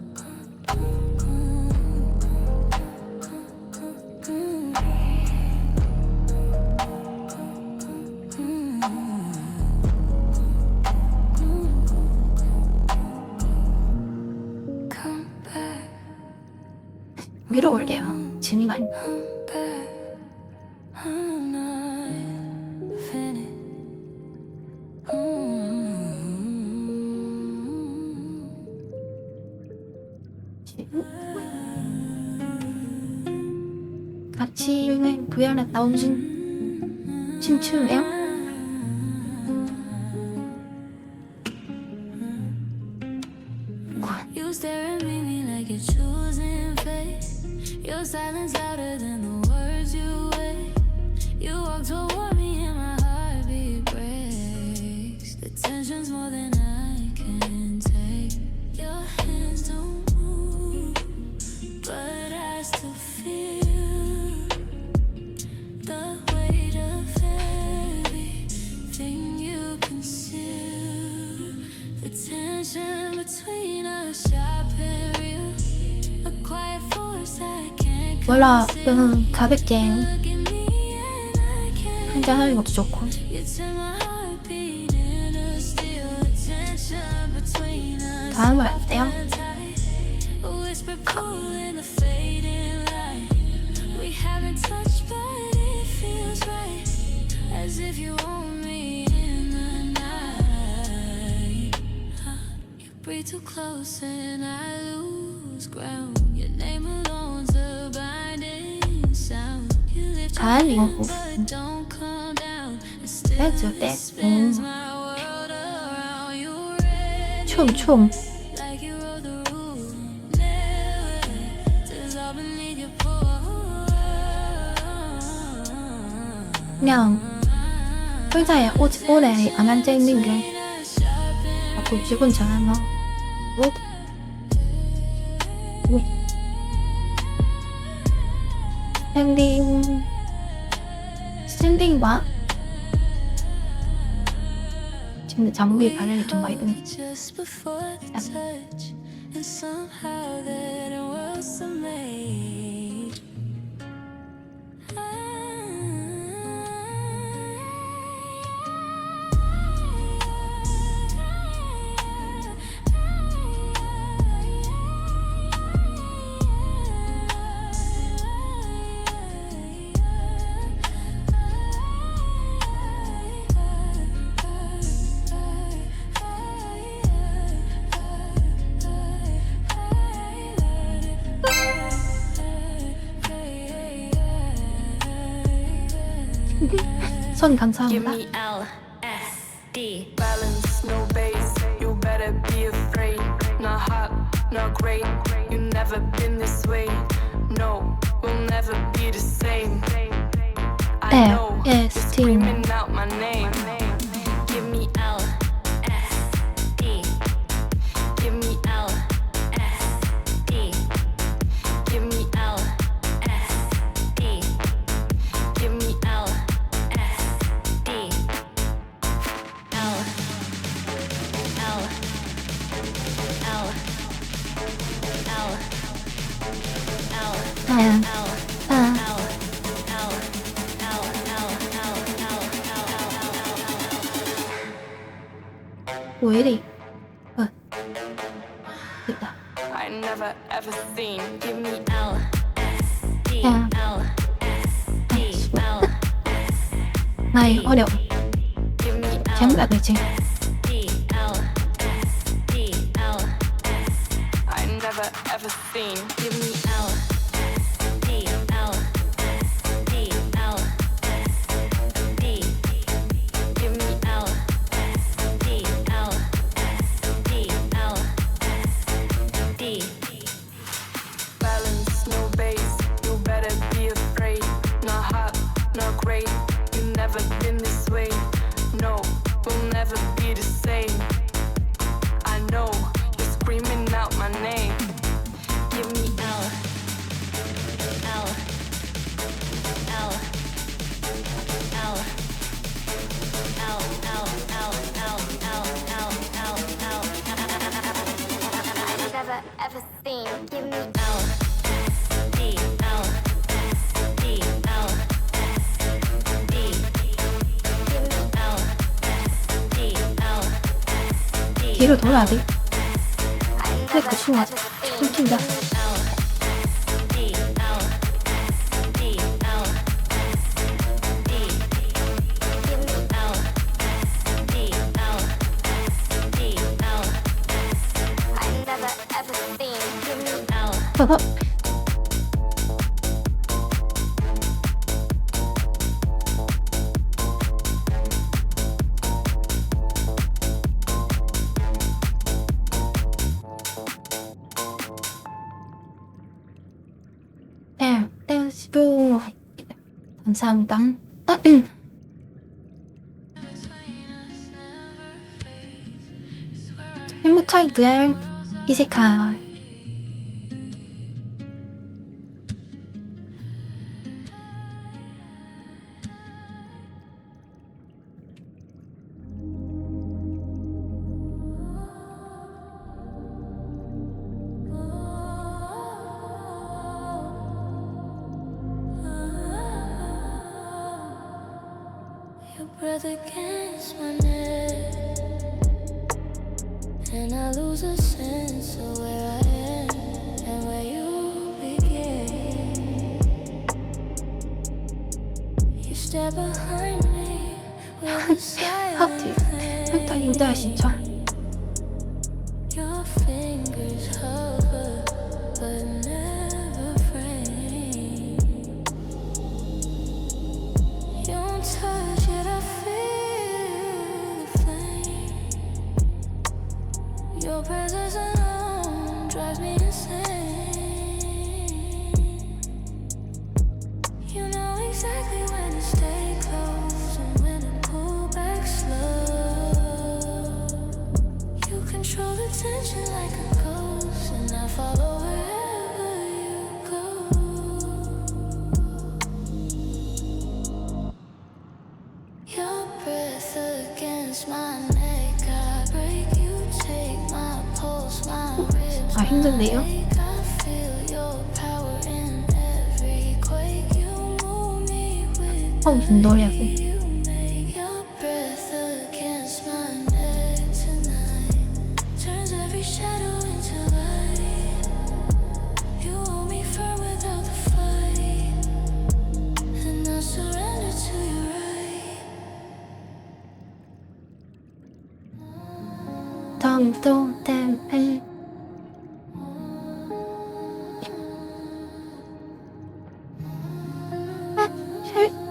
Come back, 위로 올게요. 지금 많이. come back. I'm not finished. 같이 구현에 나온 춤추네요. You stare at me like you're choosing fate. Your silence louder than the words you weigh. You walk toward me and my heartbeat breaks. The tension's more than I can take. Your hands don't move, but I still feel the weight of everything you conceal. The tension between us. 몰라, 가볍게 한잔 하는 것도 좋고. 다음은 어때요? Breathe too close and I lose ground. Your name alone's a binding sound. You lift your 가을이 hand 오고. but don't come down. 떼죠, 떼. Spins my world around. You ready 춤. like you wrote the rules. Never dissolve beneath your pores. 그냥 회사에 오래 안 앉아있는 게 기분 잘 나. 스탠딩 봐. 지금 장비 발열이 좀 많이 드네. Just before the touch, and somehow that it was made. 손 Give 감사합니다. me LSD. Balance, no bass. You better be afraid. Not hot, not great. You never been this way. No, we'll never be the same. I know you're LSD. screaming out my name. Give me LSD. Give me LSD. Give me LSD. Give me LSD. 왜 이래? 됐다. I never ever seen. Give me LSD. 야. LSD. 나이 어려워. Give me 전부 그지? LSD. LSD. I never ever seen. Give me LSD. LSD. LSD. Give me LSD. LSD. LSD. Balance, no bass. You better be afraid. Not hot, not great. You never been this way. No, we'll never be the same. I know you're screaming out my name. Give me L. L. L. L. L. L. L. L. L. L. L. L. I never ever seen. Give me L. D. L. D. L. D. Give me L. D. L. D. 뒤로 돌아야 돼. I 근데 never 그 친구가 ever seen. 춤춘다. L. D. L. D. L. D. Give me L. D. L. D. L. I never ever seen. Give me L. 허허. 댄스부 감사합니다. 행복하게 이세카. breath against my neck, and I lose a sense of where I am and where you begin. You step behind me with a silent 일단 인도하시죠. Your fingers hover, but never frame. You don't touch it, I feel the flame. Your presence alone drives me insane. You know exactly when to stay close and when to pull back slow. You control the tension like a ghost, and I follow wherever you go. Your breath against my neck, I break. You take my pulse, my ribs. 아, 힘든데요? I feel your power in every quake. You move me with 무슨 노래야? you make your breath against my neck tonight. Turns every shadow into light. You hold me firm without the fight, and I surrender to your right. 덤도 댐펠.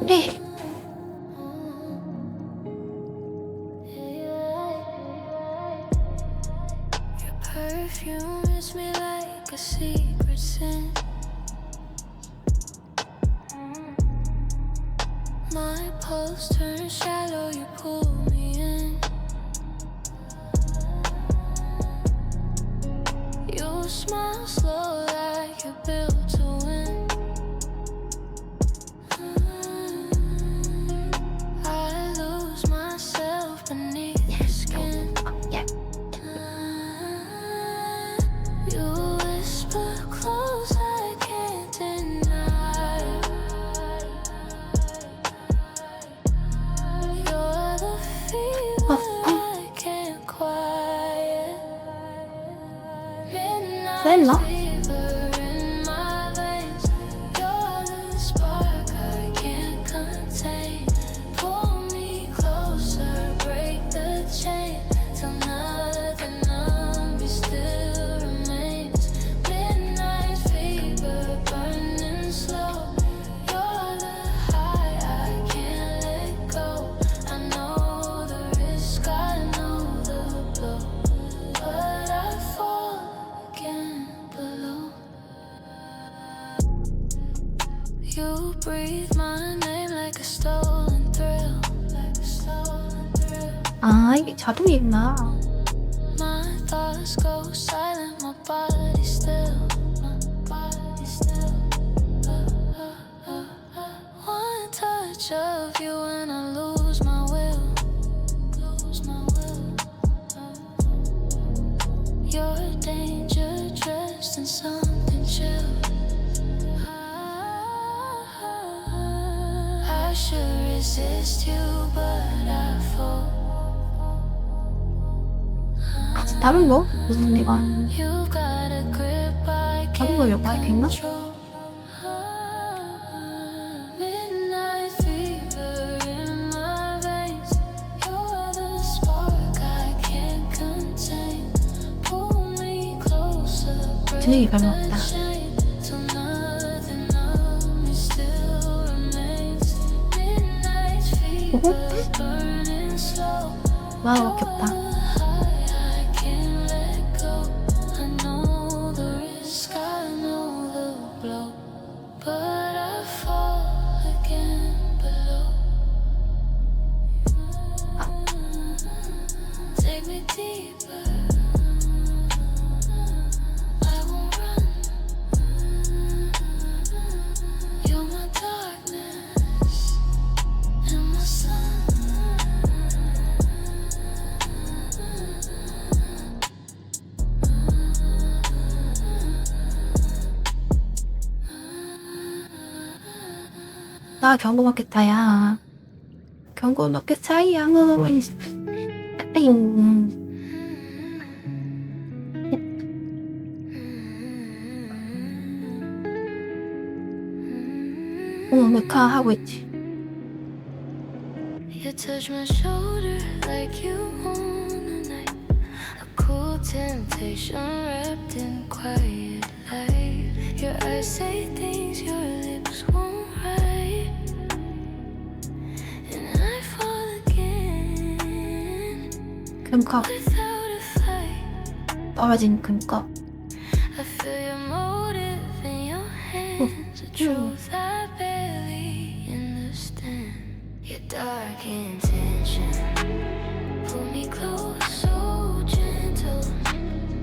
네. Your perfume hits me like a secret sin. My pulse turns shallow, you pull me in. You smile slow like you're built to win. I lose myself beneath your skin. 예. You whisper close, I can't deny. You're the fever I can't quiet. 셀러? Midnight fever in my veins. You're the spark I can't contain. Pull me closer, break the chain till nothing of me still remains. Midnight fever burning slow. You're the high I can't let go. I know the risk, I know the blow, but I fall again below. You breathe my name like a stolen thrill, like a stolen thrill. 아, 이게 자동이구나. My thoughts go silent, my body still, my body still. One touch of you and I lose my will, lose my will. You're danger dressed in something chill. I should resist you, but I fall. 다른 거? 무슨 이건 You've got a grip I 다른 거 can't 여기 있나? control. Midnight fever in my veins. You're the spark I can't contain. Pull me closer, break 분위기 별로 the 없다. chain till nothing of me still remains. Midnight fever burning slow. 와, 귀엽다. I can't let go. I know the risk, I know the blow, but I fall again below. Take me deeper. I won't run. You're my darkness and my sun. 나 경고 받겠다, 야. 경고 넣게 사이양은 땡. 메카 하고 있지. You touch my shoulder like you own the night. A cool temptation wrapped in quiet light. Your eyes say things your lips won't write. And I fall again 금컵. without a fight. 떨어진 금컵. I feel your motive in your hands. A truth I barely understand. Your dark intention. Pull me close, so gentle.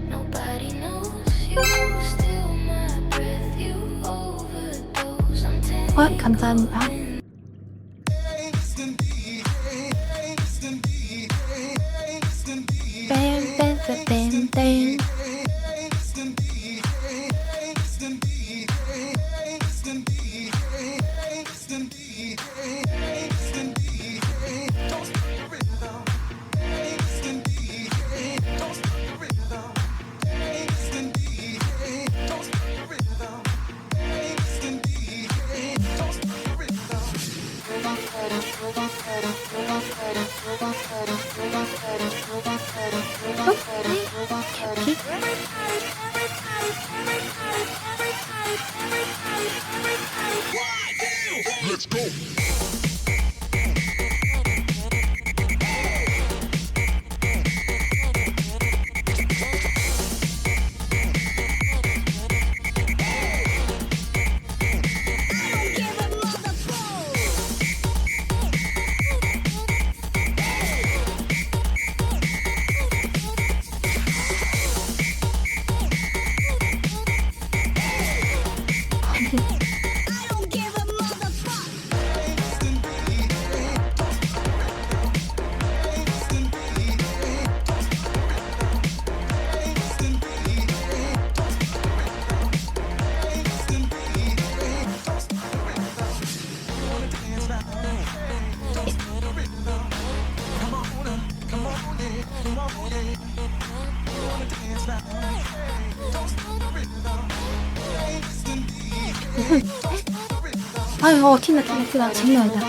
Nobody knows you. Steal my breath, you overdose. I'm taking 감사합니다. 땡땡땡땡. Let's go. 아유, 티나 장난 아니다.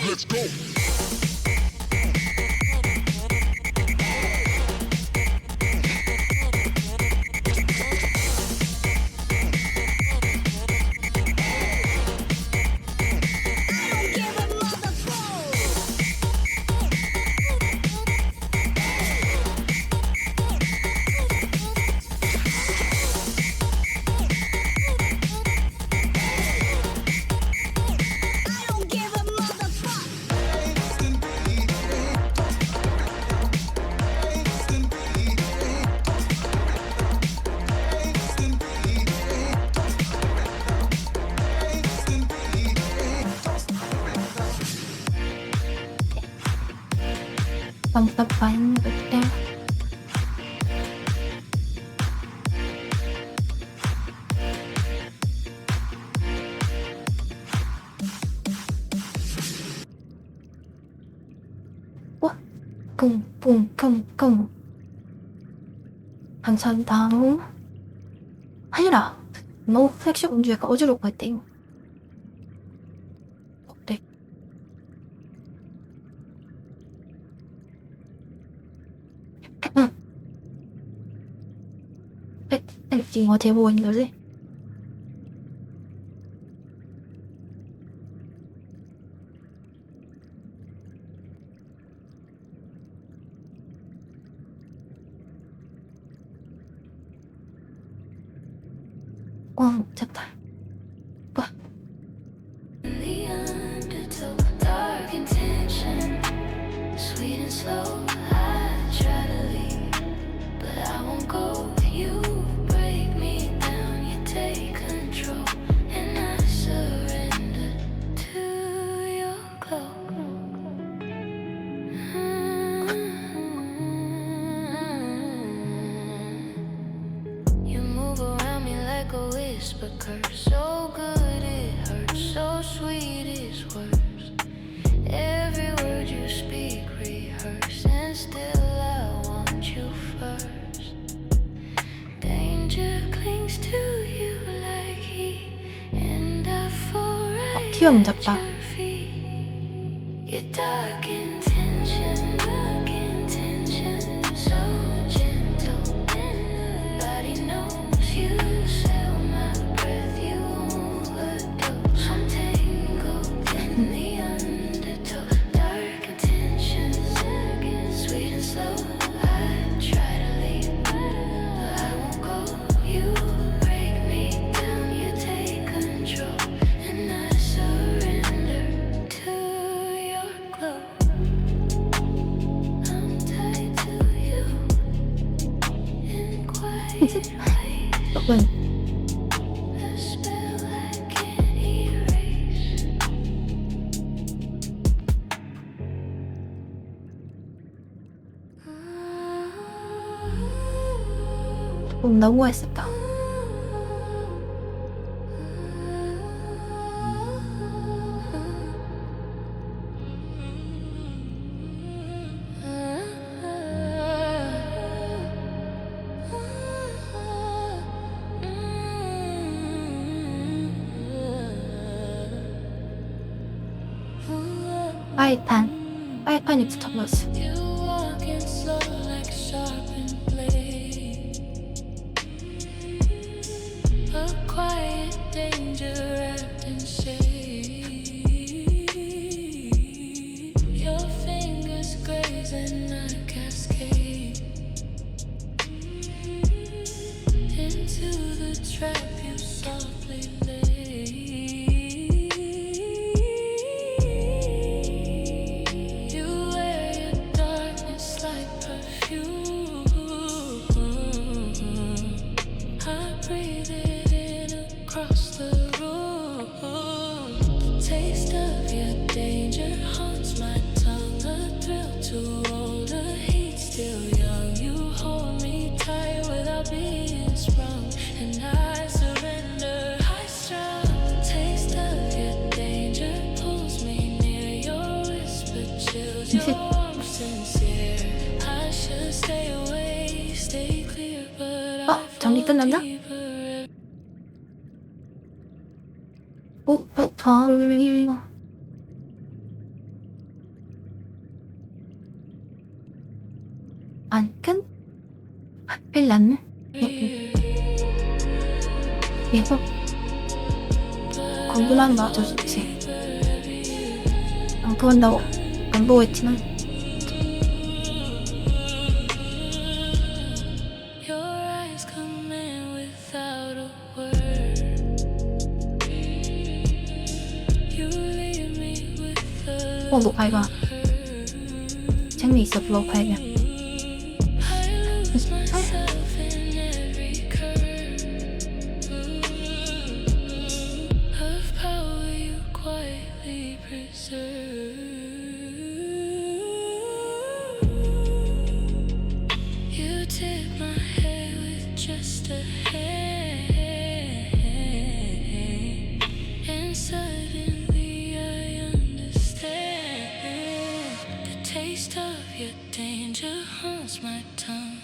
Let's go. 답답한 그때 와 쿵쿵쿵쿵 한참 다음 아니라 너무 섹시 공주 약간 어지러울 것 같아요. 어때? 지금 어떻게 보고 있는 거지? 됐다. 와. The undertow, dark intention, sweet and slow. I try to leave, but I won't go. You break me down, you take control, and I surrender to your glow. 수염 잡다. Your dark intention, so gentle. Nobody knows you sell my breath, you overdose. I'm tangled in the undertow. Dark intentions, sweet and slow. I try to leave, but I won't go. You break me down, you take control, and I surrender to your glow. I'm tied to you in quiet ways. 조금 A spell I can't erase. 너무 했었다. 파이탄이 붙어버렸어. You walking slow like a sharpened blade. A quiet danger wrapped in shade. Your fingers graze and I cascade into the trap you softly laid. You wear your darkness like perfume. I breathe it in across the room. The taste of your danger haunts my tongue. A thrill to hold a heat still young. You hold me tight without being sprung, and I surrender high strung. The taste of your danger pulls me near. Your whisper chills, your warmth sincere. I should stay away, stay clear, but I 정리 fall 끝났나? deeper. 안끈? 하필 났네. 계속 공부만 봐줘 좋지. 안 보는다고 안 보고 있지만 Your eyes come in without a word. You leave me with a 뭐 봐봐. 재미있어 그거 봐야. I lose myself in every curve of power you quietly preserve. You tip my hair with just a hand, and suddenly I understand. The taste of your danger haunts my tongue.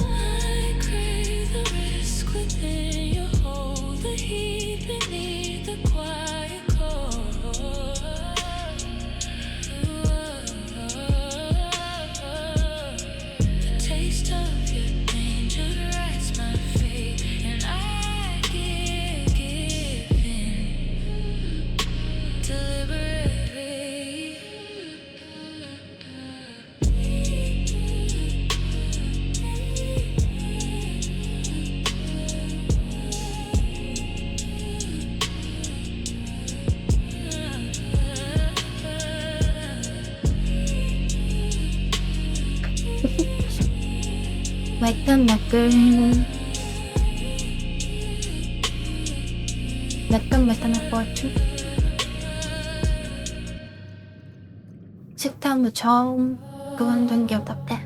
I crave the risk within your hold, the heat beneath the quiet cold. The taste of your danger writes my fate, and I give in deliberately. 매끈매끈할 것 같은 식탐도 처음 그만둔 게 어떻대?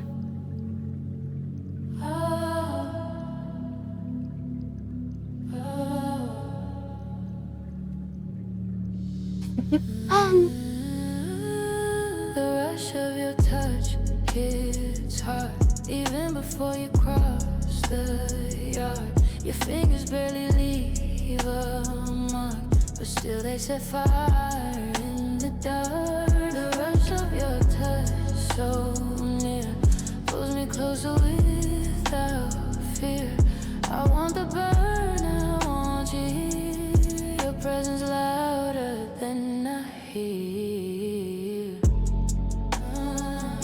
The rush of your touch hits heart. Even before you cross the yard, your fingers barely leave a mark, but still they set fire in the dark. The rush of your touch so near pulls me closer without fear. I want the burn, I want you here. Your presence louder than I hear.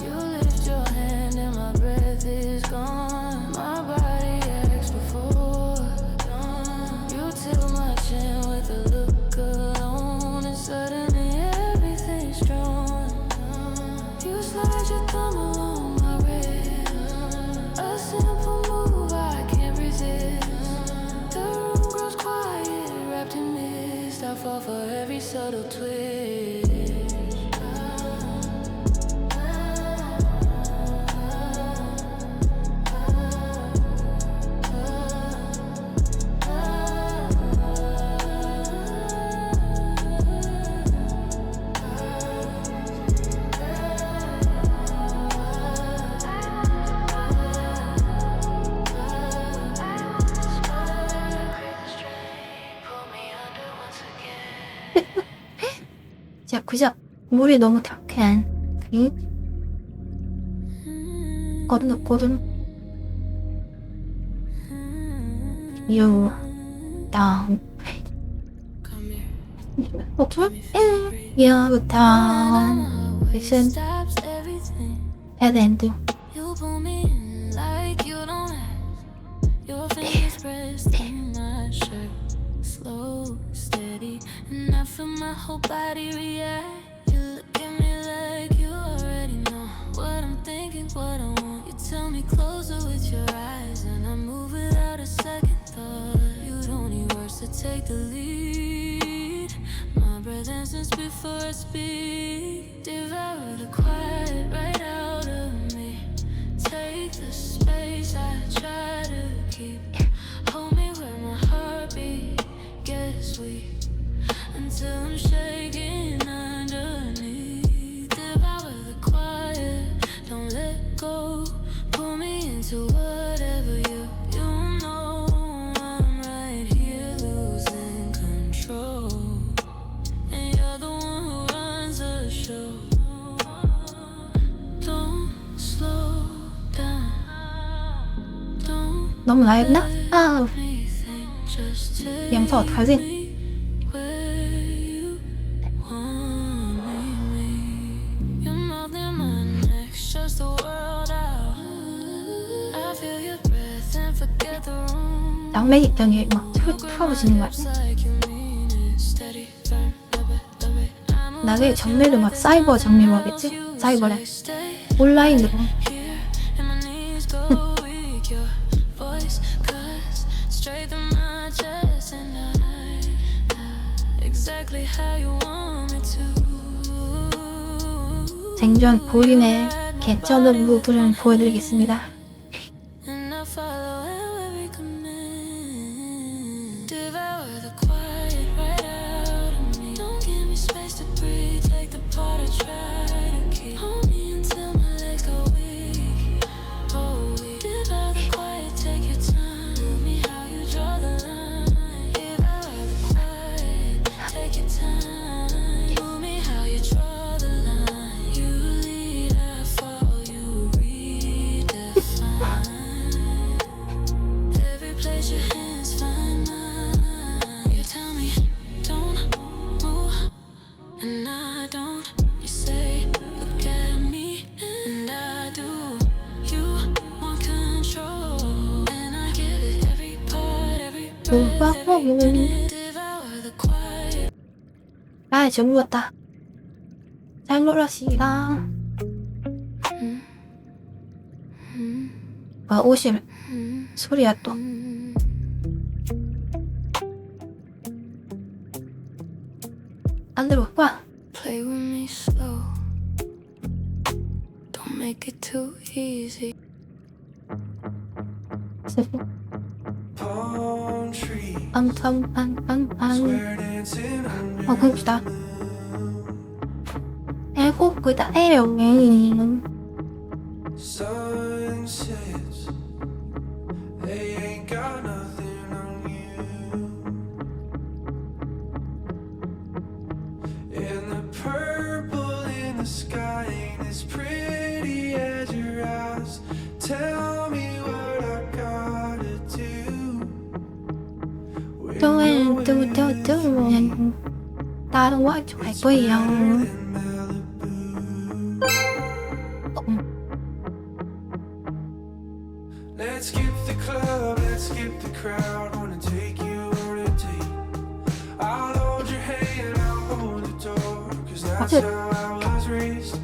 You lift your hand and my breath is gone. My body acts before dawn. You tilt my chin with a look alone, and suddenly everything's drawn. You slide your thumb along my wrist, a simple move I can't resist. The room grows quiet, wrapped in mist. I fall for every subtle twist. 자, 그저 물이 너무 탁한 그 거든 you down you down listen bad end. You pull me in like you don't ask. Your fingers pressed in my shirt, slow, steady, and I feel my whole body react. You look at me like you already know what I'm thinking, what I want. You tell me closer with your eyes, and I move without a second thought. You don't need words to take the lead. My breath incense before I speak. Devour the quiet right out of me. Take the space I try to keep. Hold me where my heartbeat gets weak, until I'm shaking underneath. Devour the quiet, don't let go. Pull me into whatever you know. I'm right here losing control, and you're the one who runs the show. Don't slow down. Don't 너무 나였나? 아, me think, just take 양파 어떡하지? me where you want me. Your mouth in my neck shuts the world out. I feel your breath and forget the room. 낭매 입장에 막 풀어지는 거 같아. Like you mean it. Steady, firm, love it, love it. I'm 나중에 장르를 막 사이버 장르로 하겠지? 사이버래. stay 온라인으로. here, and my knees go weak. Your voice cuts straight through my chest, and I exactly how you want me to. 생전 본인의 개쩌는 무드를 보여드리겠습니다. And I follow every command. Devour the quiet right out of me. Don't give me space to breathe. Take the part I try to keep. Hold me until my legs go weak. Oh, weak. Devour the quiet, take your time. Move me how you draw the line. Devour the quiet, take your time. Move me how you draw the line. You lead, I follow. You redefine. Every place your hands find mine. You tell me don't move, and I don't. You say look at me, and I do. You want control, and I give it every part, every breath, every minute. Devour the quiet. 아, 전부 같다. 잘 놀았습니다. 와, 오실 소리야 또. 안 들어와. Play with me slow. Don't make it too easy. palm tree. 빵빵빵빵빵. We're dancing on 어, 그럽시다. 애고 그다 에요. sun sets, they ain't got nothing on you. And the purple in the sky ain't as pretty as your eyes. Tell me what I gotta do. 나는 와이프 갈 거예요. Let's skip the club, let's skip the crowd. Wanna take you on a date. I'll hold your hand, I'll hold the door. Cause that's how I was raised.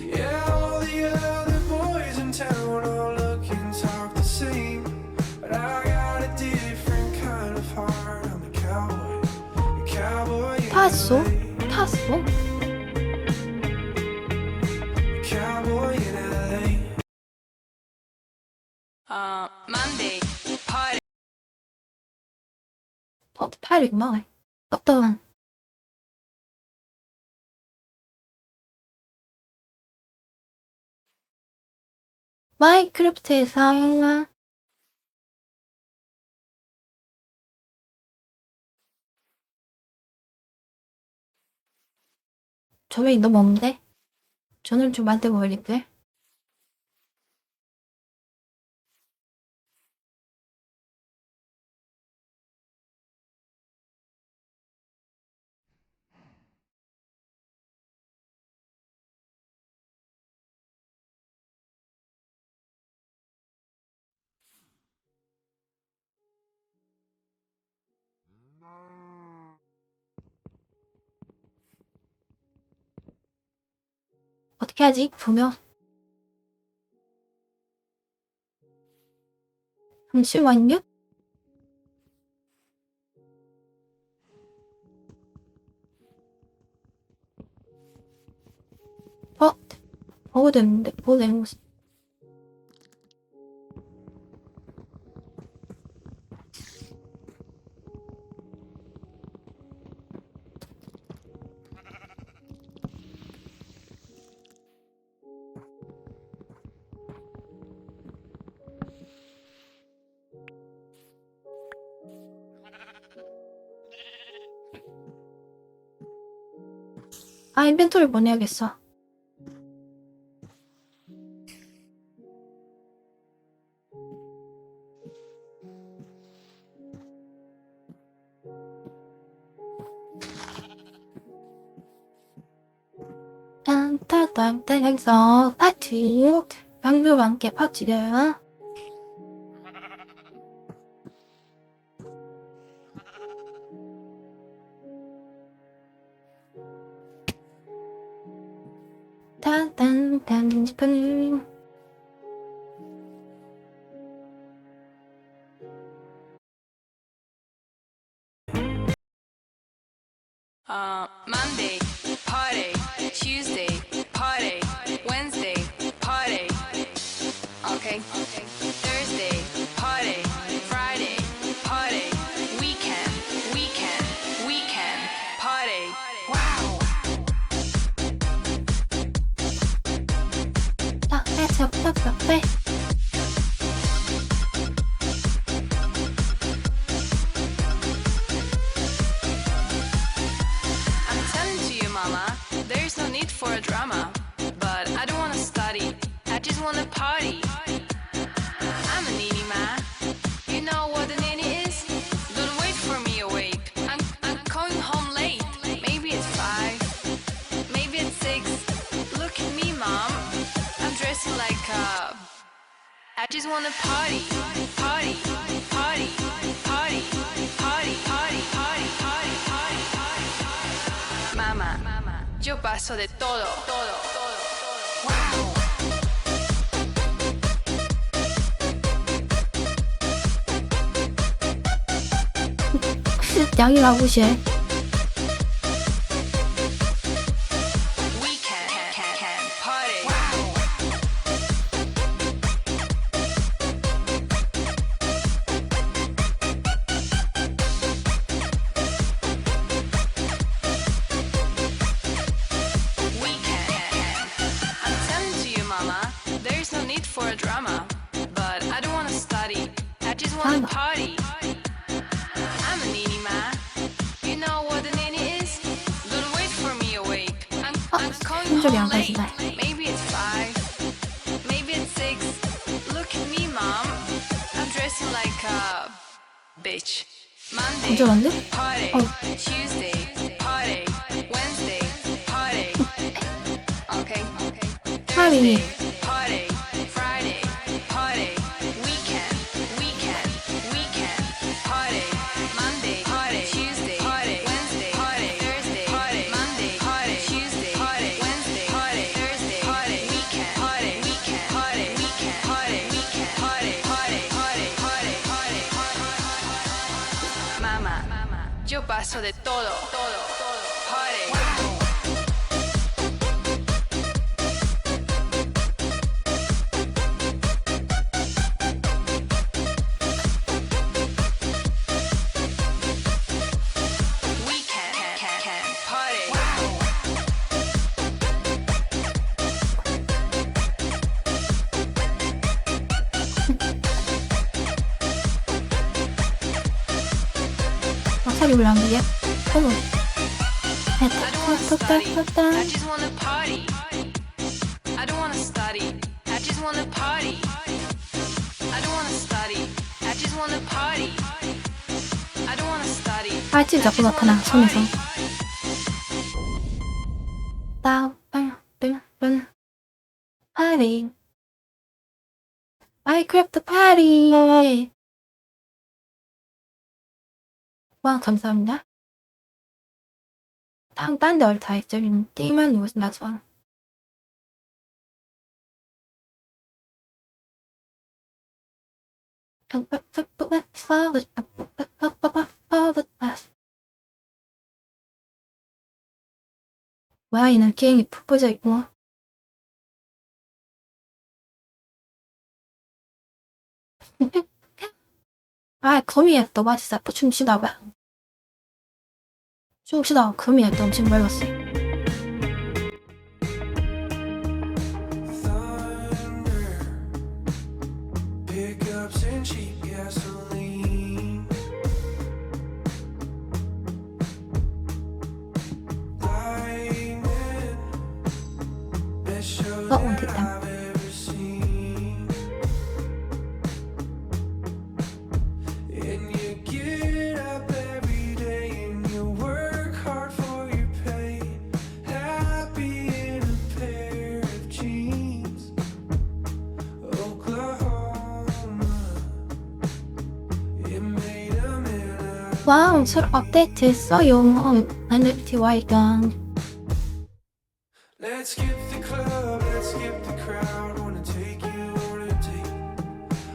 Yeah, all the other boys in town all look and talk the same. But I got a different kind of heart. I'm a cowboy in 탔어? LA. 탔어? Cowboy in LA. Monday, party. 파일이구만. 떡떡한. 마인크래프트에서 저왜 너무 없는데? 저는 좀 만들고 올릴게. 어떻게 하지? 보면 잠시만요. 뭐가 됐는데? 뭐 되는 거지? 인벤토리 보내야겠어. 땅땅땅땅에서 파티 방류와 함께 파티를 땅땅땅땅 Monday, party. Tuesday, party. Wednesday, party. Okay. Thursday, party. Friday, party. Weekend, party. Wow. 딱딱딱딱딱 I'm telling to you, mama, there's no need for a drama. But I don't wanna study, I just wanna party. I'm a needy man. You know what a needy is? Don't wait for me awake. I'm going home late. Maybe it's 5, maybe it's 6. Look at me, mom. I'm dressing like a. I just wanna party, party, party, party, party, party, party, party, party, party. Mamá, yo paso de todo, todo, todo. Wow. 양이라고 시 We can party. We can. I'm telling to you, mama, there's no need need for a drama, but I don't wanna study. I just wanna party. I'm a nini ma. You know what a nini is? Don't wait for me awake. I'm coming 힘줄이 안 home late. 가지네. Maybe it's 5, maybe it's 6. Look at me, mom. I'm dressing like a bitch. Monday, 힘줄한데? party. 어. Tuesday, party. Wednesday, party. Okay. 파리. Thursday, party. Friday, party. Weekend, party. Monday, party. Tuesday, party. Wednesday, party. Thursday, party. Monday, party. Tuesday, party. Wednesday, party. Thursday, party. Weekend, party. Weekend, party. Weekend, party. Mamá, yo paso de todo. Party. Weekend, party. 막살이 왜안 되게? 어머. I don't wanna study. I 딱. just wanna party. I don't wanna study. I just wanna party. I don't wanna study. I just wanna party. I don't wanna study. 팔찌 자꾸 나타나 손에서. 따빵빵빵 파리. 마이크래프트 파리. 와 감사합니다. 딴데 얼타 있죠. 띠만 무슨 나서. 뭐야 얘는 게임이 푹 퍼져 있고. 아 거미야 또 맛있어. 또 춤추다 봐. 춤추다 거미야 또 엄청 멀었어. Pickups and cheap gasoline. Lightning, best show 어, that 됐다. I've ever seen. And you get up every day and you work hard for your pay. Happy in a pair of jeans. Oklahoma, it made a man. 와우 술 업데이트 했어요. NFTY가 Let's skip the club, let's skip the crowd. Wanna take you on a date.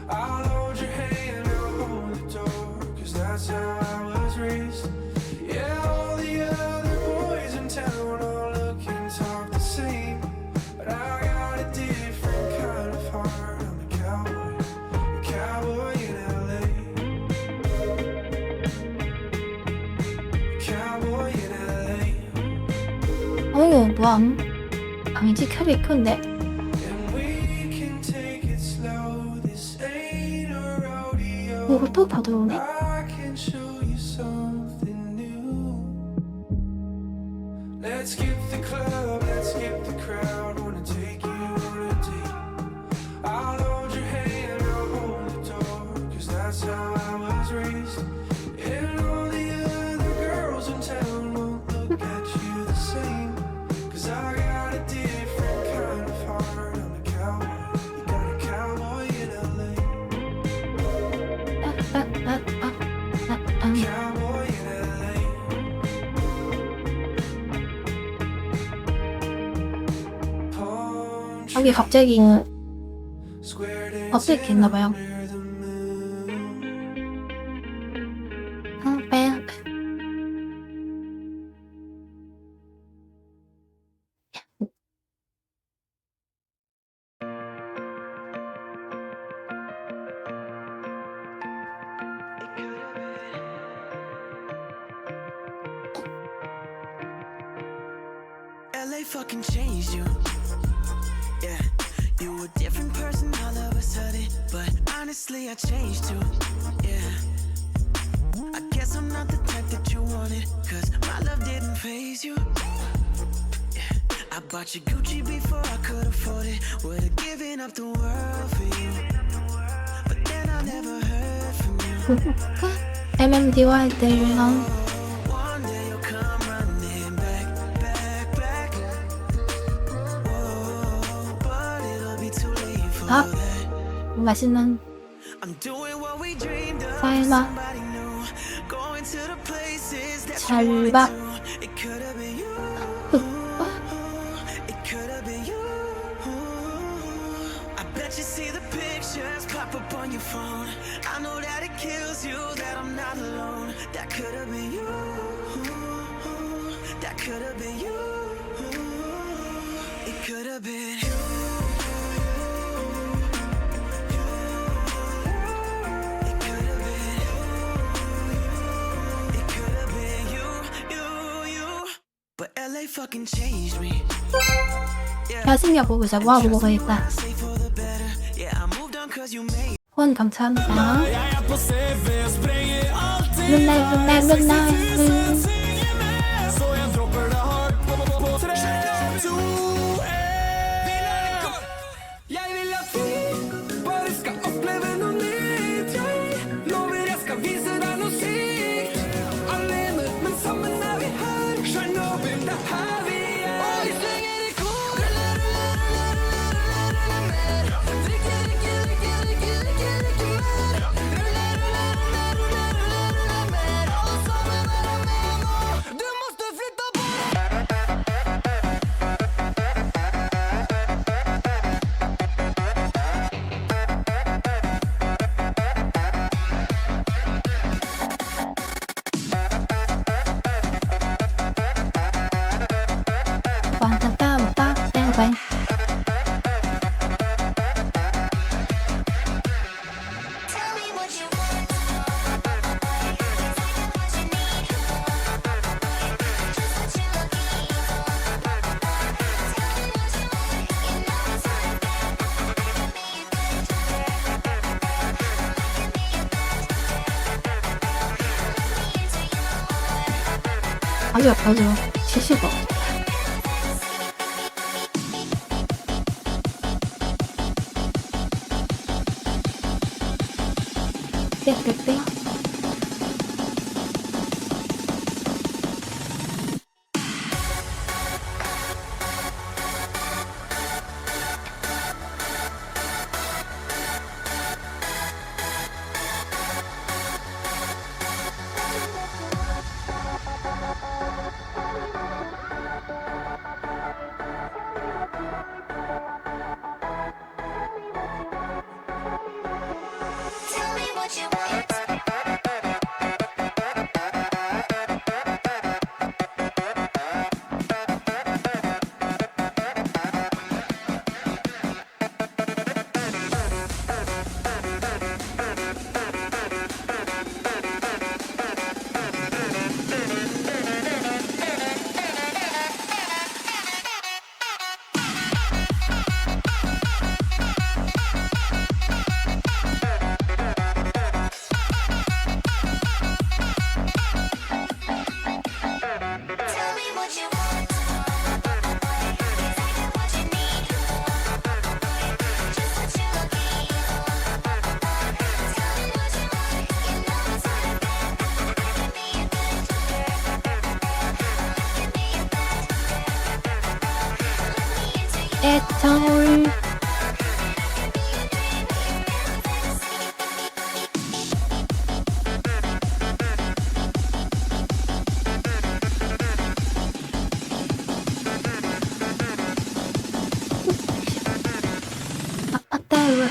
I'll hold your hand, I'll hold the door. 'Cause that's how I was raised. Yeah, all the other boys in town all look and talk the same. But I got a different kind of heart. I'm a cowboy in LA. Cowboy in LA. 어우 뭐야? 아니지 캐릭 큰데. And we can take it slow. This ain't a rodeo. 이거 또 다 들어오네. I can show you something new. Let's skip the club, let's skip the crowd. Wanna take you on a date. I'll hold your hand, I'll hold the door. 'Cause that's how I was raised. And all the other girls in town won't look at you the same. 'Cause I got a different kind of heart. I'm a cowboy. You got a cowboy in LA. Cowboy in LA. Palm 여기 갑자기 square dancing 업데이트 했나봐요. under the moon. 뺑. LA fucking changed you. Yeah, you a different person. person all of a sudden, but honestly I changed too. Yeah, I guess I'm not the type that you wanted, cause my love didn't faze you. Yeah, I bought you Gucci before I could afford it. Would've given up the world for you, but then I never heard from you. MMD와 할 때랑 One day you'll come running back. Whoa, but it'll be too late for 밥 that. 맛있는 I'm doing what we dreamed of. 삶아 Somebody new, going to the places that you 잘 wanted 봐. to. It could have been you. It could have been you. I bet you see the pictures pop up on your phone. I know that it kills you that I'm not alone. That could have been you. That could have been you. It could have been you. It could have been you. It could have been you. But LA fucking changed me. 야식야 먹으자. 와 먹어야겠다. Say for the better. Yeah, I moved on cause you made 후원 감사합니다. Jag är på CV, spränger alltid 맨날 så jag droppar det hårt på 32. Jeg vil at vi bare skal oppleve noe nytt. Jeg lover jeg skal vise deg noe sykt. Alene, men sammen er vi her. Chernobyl, det er her vi er. Og vi synger i kor. Du måste flytta på 빰빰빰빰빰빰. Tell me what you want. What you need. Just what you're looking for. Tell me what you want. You know it's all 아주 아주 70억. 땡땡땡. Tell me what you want. Tell me what you want. Exactly what you need. Just what you're looking for. Tell me what you want. You know it's all about. Give me a bit. Give me a bit. Let me into your 애철. 아따우.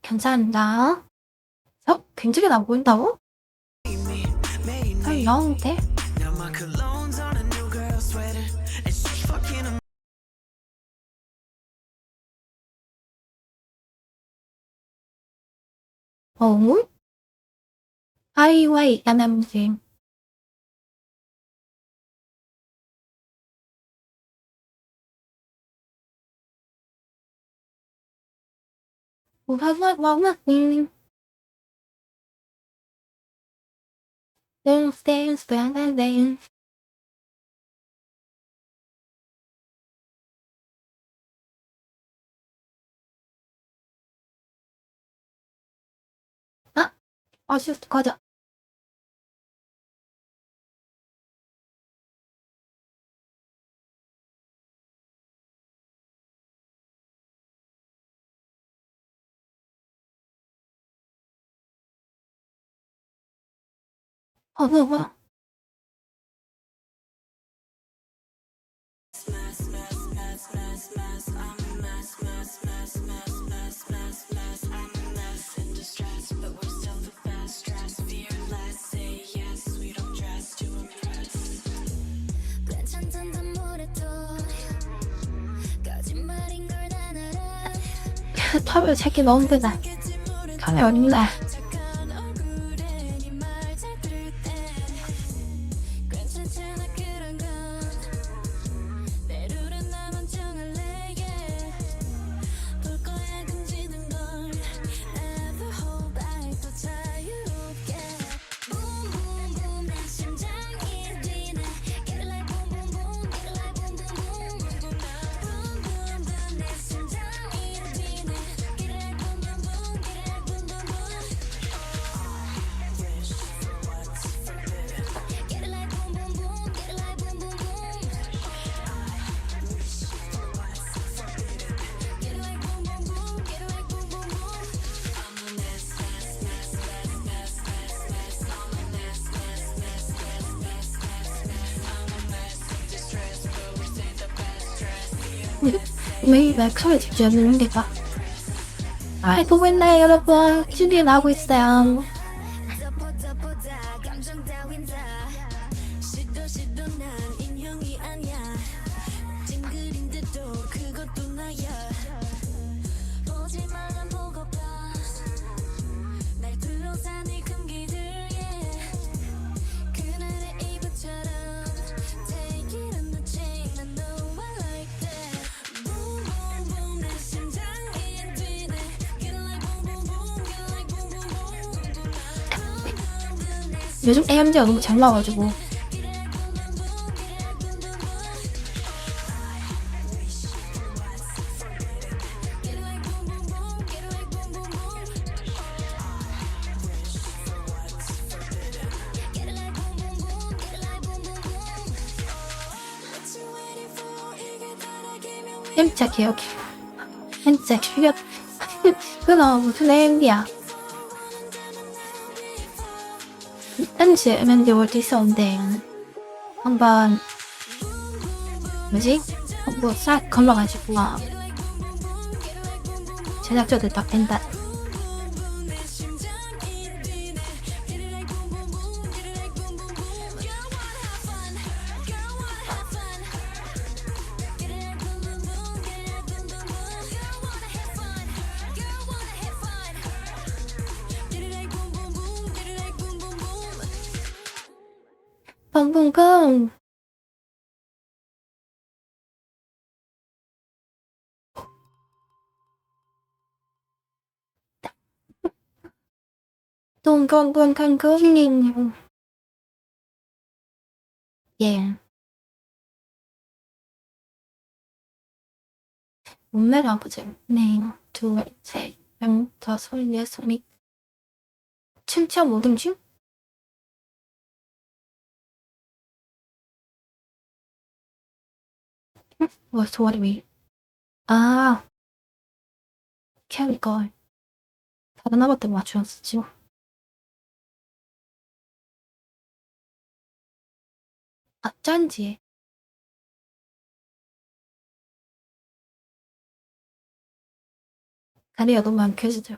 감사합니다. 굉장히 나 보인다고? 잘 나오는데? Now my cologne's on a new girl sweater, and she's fucking a 하이와이 야남생. 우하우하우하우하. 댄스 댄스. 아쉬웠어. 가자. 뭐야. 괜찮단다 뭐래도 거짓말인 걸 다 알아. 탑을 새끼 너무 크다. 가네 어린다. 착한 얼굴에 네 말 잘 들을 때 괜찮잖아 그런 건 내 룰은 나만 정할래 yeah. 볼 거야 금지는 걸 Never hold back 더 자유롭게 Boom boom boom 내 심장이 뛰네 Get it like boom boom boom Get it like boom boom boom Boom boom boom 내 심장이 뛰네 Get it like boom boom boom Get it like boom boom boom Get it like boom boom boom Get it like boom boom boom Get it like boom boom boom Get it like boom boom boom I'm a mess mess mess mess mess mess mess I'm a mess mess mess mess mess mess mess I'm a mess of distress but we say the best dress 매일 맥소리 직접 듣는 게 봐. 보고 있나요 여러분? 튜닝 나오고 있어요. 덮어다 감정 따윈 다 시도 난 인형이 아니야 찡그린데도 그것도 나야 보지 말란 보고봐 날 둘러싼 이 금기들 yeah. 그날의 이불처럼 Take it on the chain I know I like that Boom boom boom 내 심장이 뛰네 Get it like boom boom boom Get it like boom boom boom Boom boom boom 내 요즘 AMG가 너무 잘 나와가지고. 햄짝 개혁. 햄짝 휴격. 그럼 무슨 AMG야? 딴지 MND 월드 있었는데 한번 뭐지? 뭐 싹 걸러가지고 제작자들 딱 된다. 붕붕붕. 동동동동동ling. 예. 몸매를 보자. 네, 둘, 셋, 넷, 다섯, 여섯, 및 7.5등중? What's what I mean? 아, 캐리걸. 다른 아바트 맞추었지. 아, 짠지. 다리가 너무 안 켜지죠.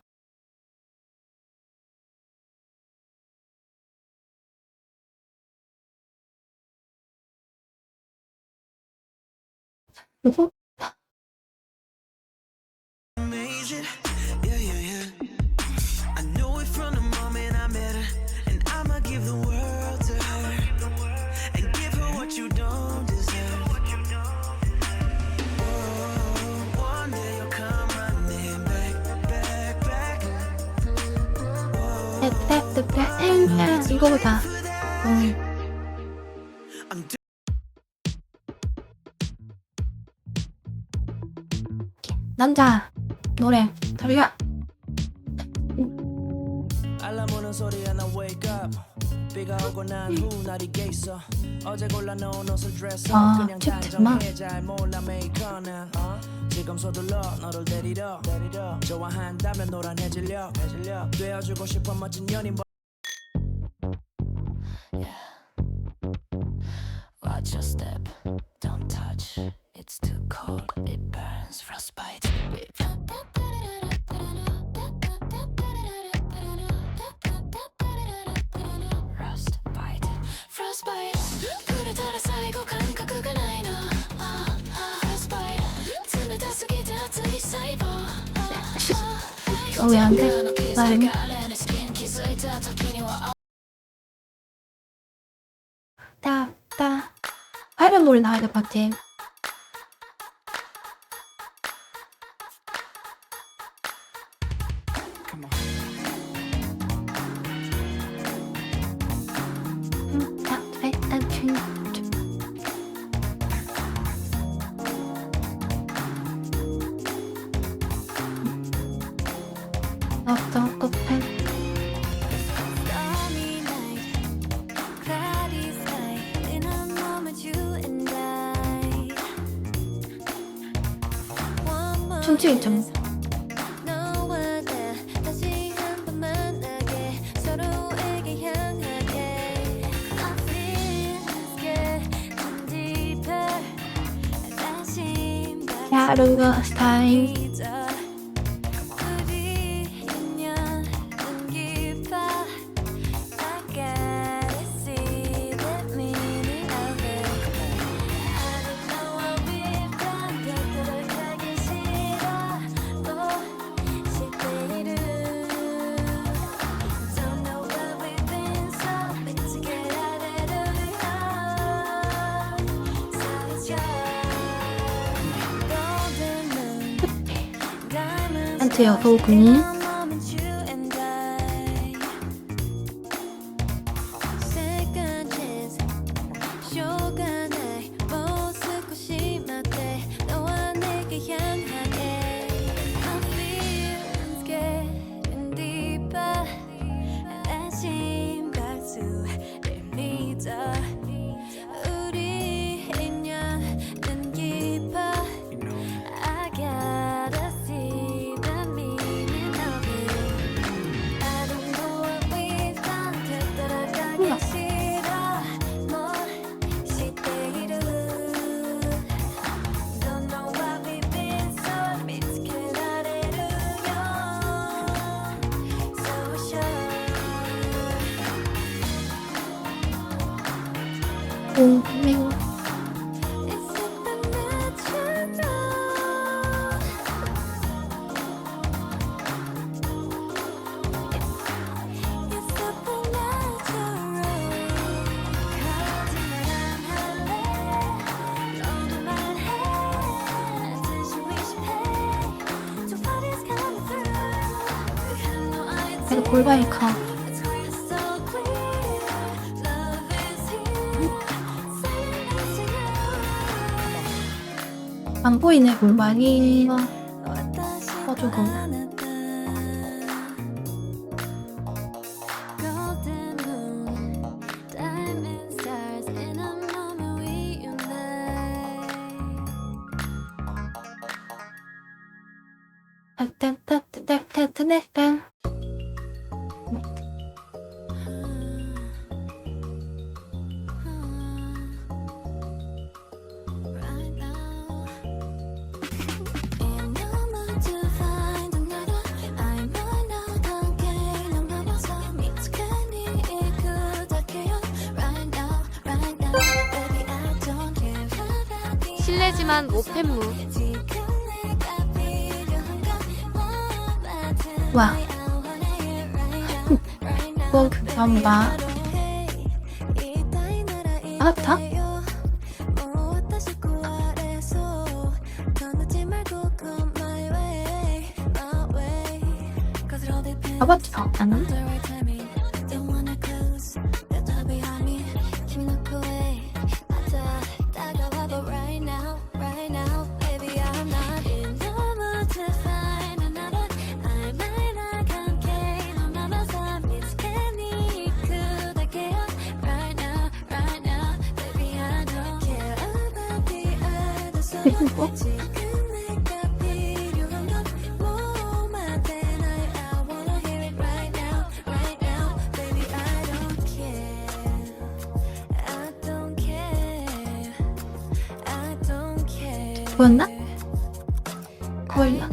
그리고 Amazing, yeah, yeah, yeah. I know it from the moment I met her, and I'ma give the world to her, and give her what you don't deserve. Oh, one day you'll come running back. 이거보다 I'm 남자 노래 들려. 알람 오는 소리에 나 wake up 비가 오고 난 후 날이 겠어 어제 골라놓은 옷을 dress up 그냥 춥지마. 단정해 잘 몰라 메이커는 지금 서둘러 너를 데리러 좋아한다면 노란해질려 되어주고 싶어 멋진 연인 Watch your step, don't touch. It's too cold, it burns, frostbite. Frostbite, frostbite. 불에 따라 쌓이고 감각가ないの. Frostbite. 冷たすぎて熱い細胞. 왜 안 돼? 나 이미 따 화면 노래 나와야 될 것 같아. 어떤 꽃펜 Stormy night, cloudy sky. In a moment, you and I. One more 춤추기 좀 너와 나 다시 한번 만나게 서로에게 향하게. I feel getting deeper. 다시 야루가 스타일 잊어. 우리 인연 눈 깊어. I gotta see the meaning of it. I don't know what we've done. 되돌아가기 싫어. 시대를 Don't know what we've been so 미치게 하려고 So golden moon diamonds 멘트 여도군이 moment you and I second chance 쇼가 날 모습고 심한데 너와 내게 향하게 My feelings getting deeper 안심 갈수를 믿어 우리 인연은 깊어 I gotta see the meaning of it. I don't know what we've done. 되돌아가기 싫어. 시대를 Don't know what we've been so 미치게 하려고 So sure. 오메고 It's supernatural. It's supernatural. 거짓말 안 할래. 너도 말해. 진심 wish pay. So what is coming through? You have no idea. 내가 골반이 커. It's crystal clear. Love is here. Saying yes to you. 안 보이네 골반이. 어두고 따따따따따따따 실례지만 오펜무. 와. 그건 감사합니다. 아타? 아바타 아니? 뭐? 보였나? 보였나?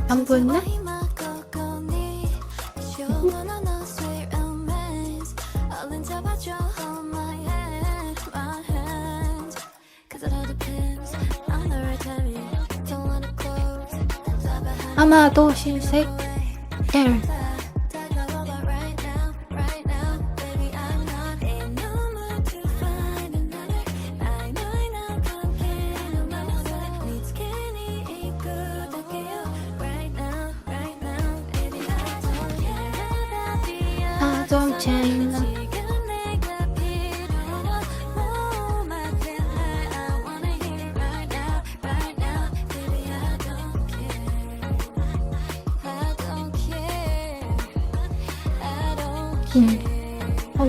안 보였나? 하나도 실색 1. 좀 재밌나?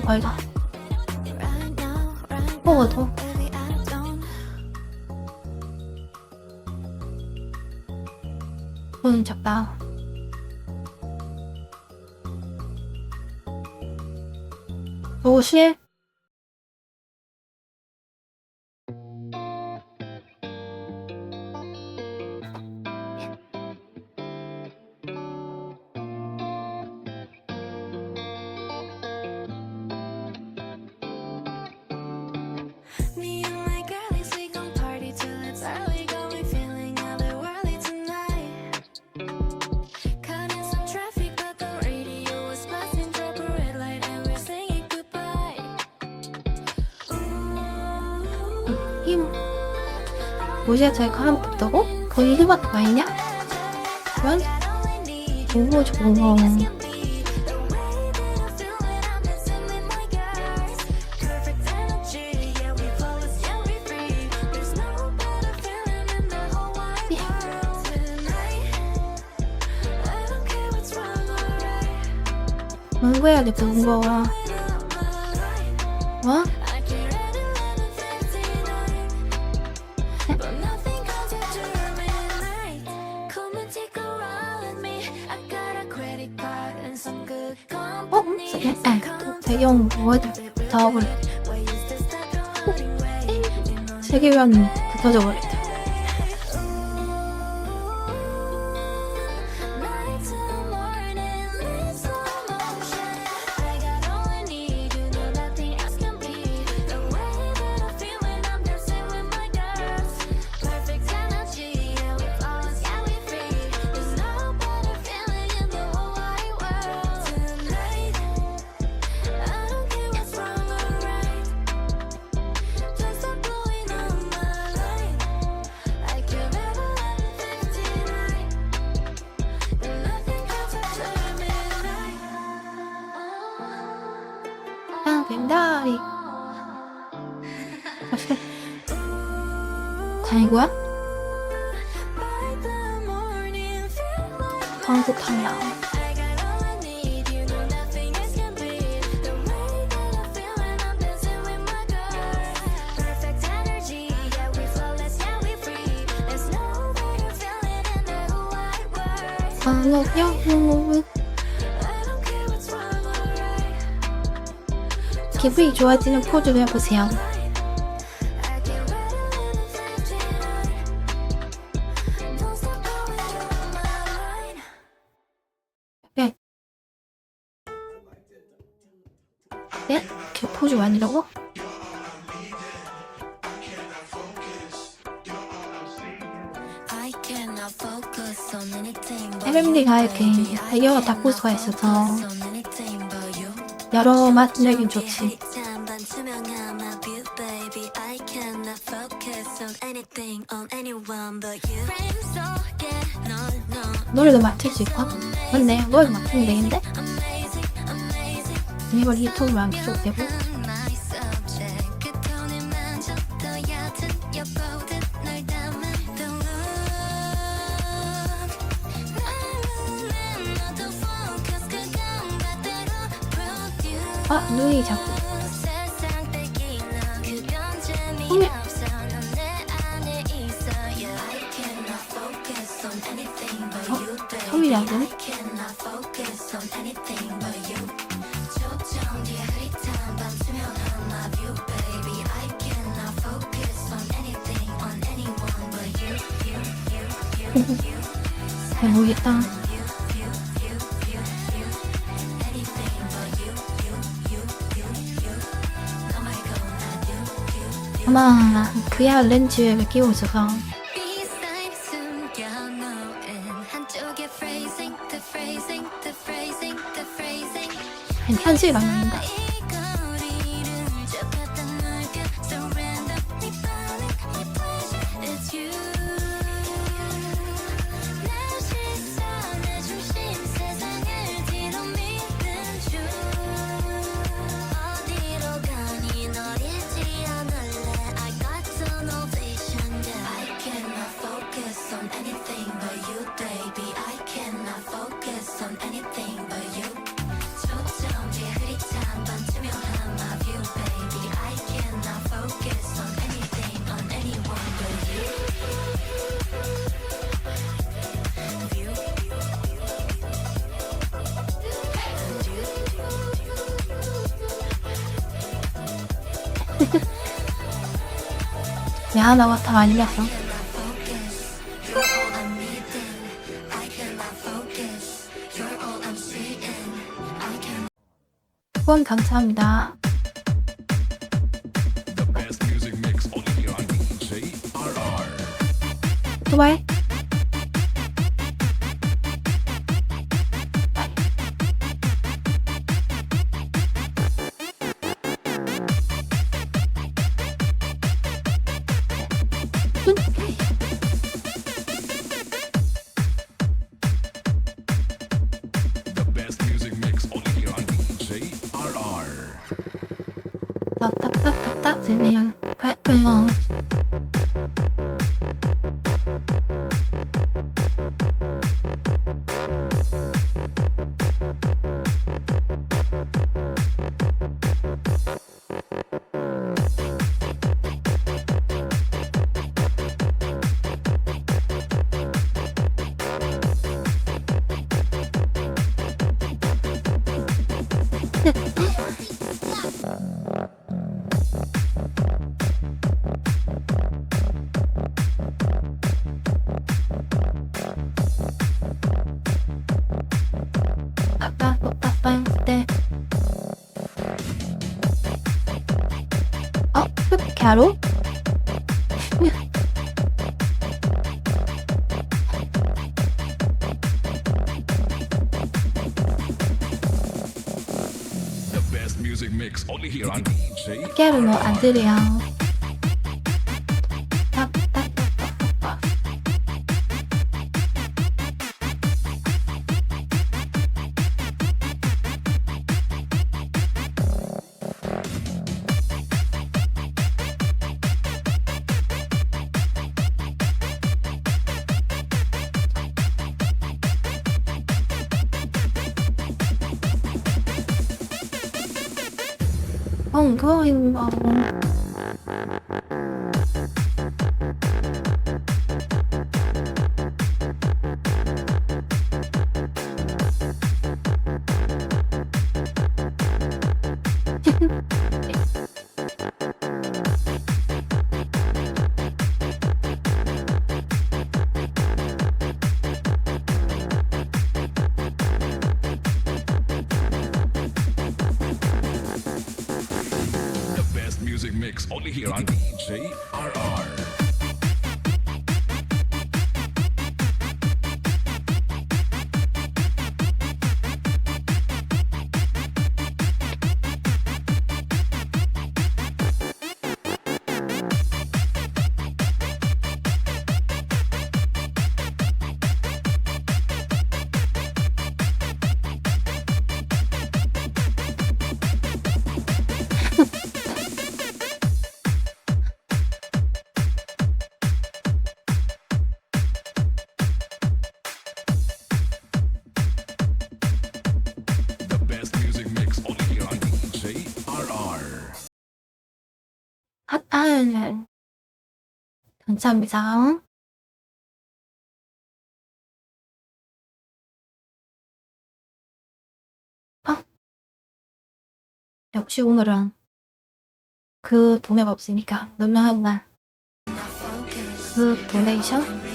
말다. 먹어도. 손 잡다. 조실. Me and my girlies, we gon' party till it's early. Got me feeling otherworldly tonight. Caught in some traffic, but the radio was blasting. Drop a red light and we're saying goodbye. 힘. 뭐지야, 제가 한 붙다고? 거기 힘한가 있냐? 그건? 너무 좋은 거. 공부해야지, 공부와. 뭐? 배경 뭐해도 잡아버려. 세계관 붙어져 버렸다. 뱀다리. 다이고야? 광고 탐나. 기분이 좋아지는 포즈를 해보세요. 네? 네? 이렇게 포즈 아니라고? FMD가 이렇게 여러 다코스가 있어서 여러 맛 내긴 좋지. 노래도 맡을 수 있고. 맞네, 노래도 맡으면 되겠는데? 이걸 유튜브만 계속 되고. 아, 눈이 자꾸. 어메. 성민이 안 되네? 잘 모르겠다. 아마 그야 렌즈에 끼고 있어서. 현실 감각인가? 미안하다고 다 많이 봤어. 후원 감사합니다. 또 봐요. 딱딱딱딱딱 되네요. 발표요. 바로 깨를 뭐 안 들려. 그거인 뭐. Music mix only here on DJ RR. 감사합니다. 역시 오늘은 그 돈에가 없으니까 누나한 날 그 도네이션?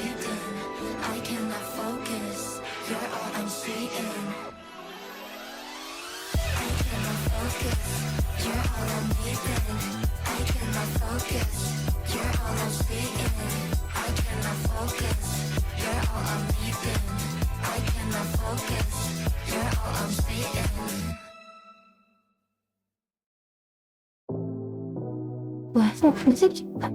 뭐야, 무슨 싶다.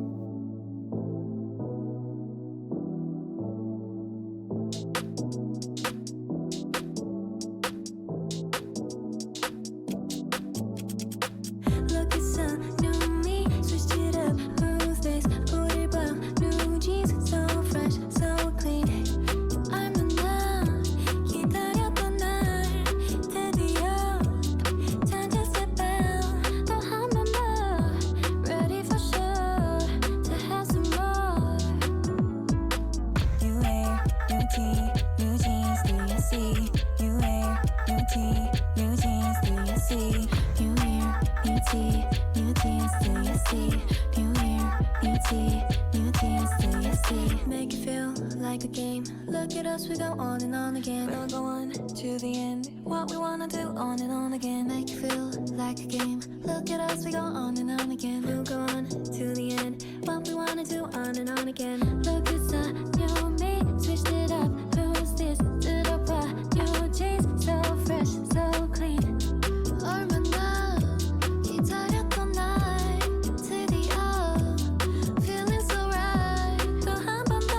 Look at some new me, switched it up. Who's this? 우리 봐, new jeans, so fresh, so clean. 얼마나 기다렸던 날 드디어 time to step out. 또 한 번 더 ready for sure to have some more. New hair, new tee, new jeans, do you see? New hair, new tee, new jeans, do you see? New hair, new tee, new jeans, do you see? New hair, new tee, new jeans, do you see? Make it feel like a game. Look at us, we go on and on again. We'll go on to the end. What we wanna do on and on again. Make it feel like a game. Look at us, we go on and on again. We'll go on to the end. What we wanna do on and on again. Look at the new me, switched it up. Who's this? 들어봐, new jeans, so fresh, so clean. 얼마나 기다렸던 날 드디어 feeling so right. 또 한 번 더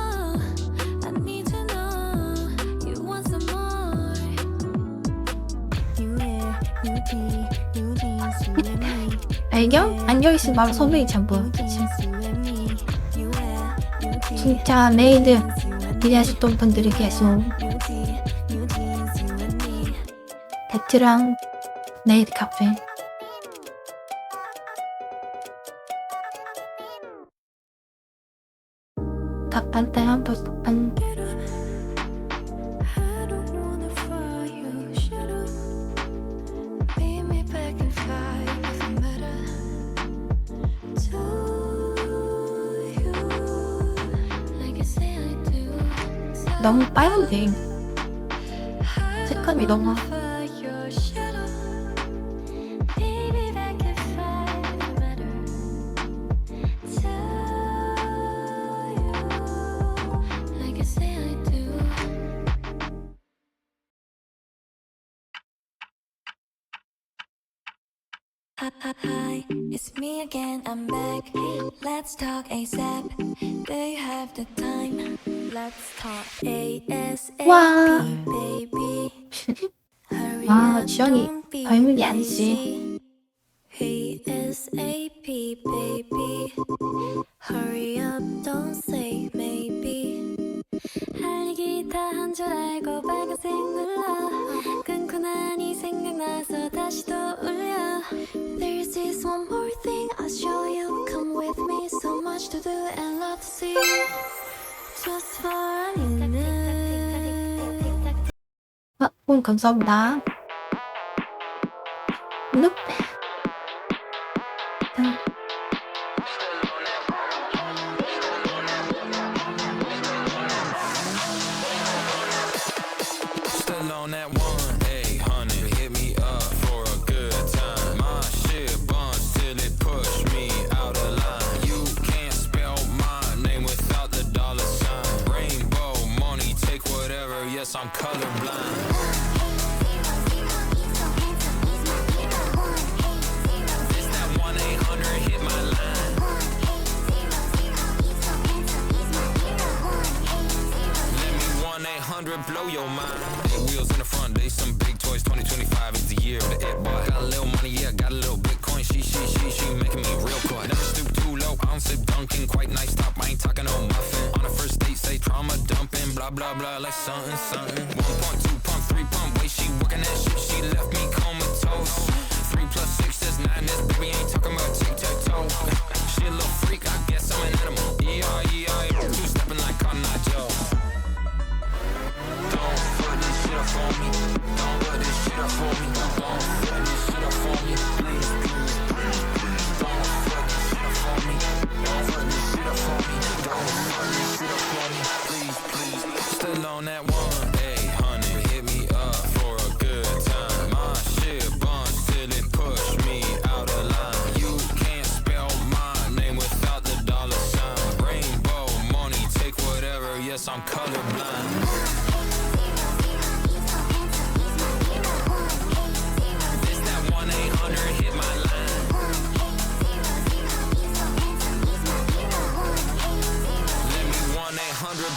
I need to know you want some more. New hair, new tee, new jeans, you and me. 발견? 안경있으면 바로 선배이 전부. New jeans, you and me. New hair, new tee, 진짜 메이드 기대하셨던 분들이 계속 new tee, new jeans, you and me. 데트랑 네일 카페. 답한테 한번 안 I don't wanna fight you, shut up. Beat me back in 5 if it matter to you. Like I say I do. 너무 빨간데 색감이 너무 Fight your shadow. Beat me back in 5 if it matter to you. Like I say I do. Hi, it's me again, I'm back. Let's talk ASAP. Do you have the time? Let's talk ASAP, 와. baby. Hurry 와, up, 지영이 don't be 발음이 아니지. lazy. ASAP, baby. Hurry up, don't say maybe. 할 얘기 다 한 줄 알고 빨간색 눌러. 끊고 나니 생각나서 다시 또 울려. There's this one more thing I'll show you. Come with me, so much to do and lot to see. Just for a minute. 오늘 감사합니다. 넵. Still on that 1-800, hit me up for a good time. My shit buns till it push me out of line. You can't spell my name without the $sign. Rainbow money, take whatever. Yes, I'm colorblind. It's that 1-800, hit my line. Let me 1-800 blow your mind. Big wheels in the front, they some big toys. 2025 is the year of the it boy. Got a little money, yeah, got a little Bitcoin. She making me real coy. Never stoop too low, I don't sip dunking. Quite nice top, I ain't talking no muffin. On the first date, say trauma dumping. Blah, blah, blah, like something. 1 pump, 2 pump, 3 pump. Way she working that shit, she left me comatose. 3 + 6 is 9, this baby ain't talking about tic-tac-toe. She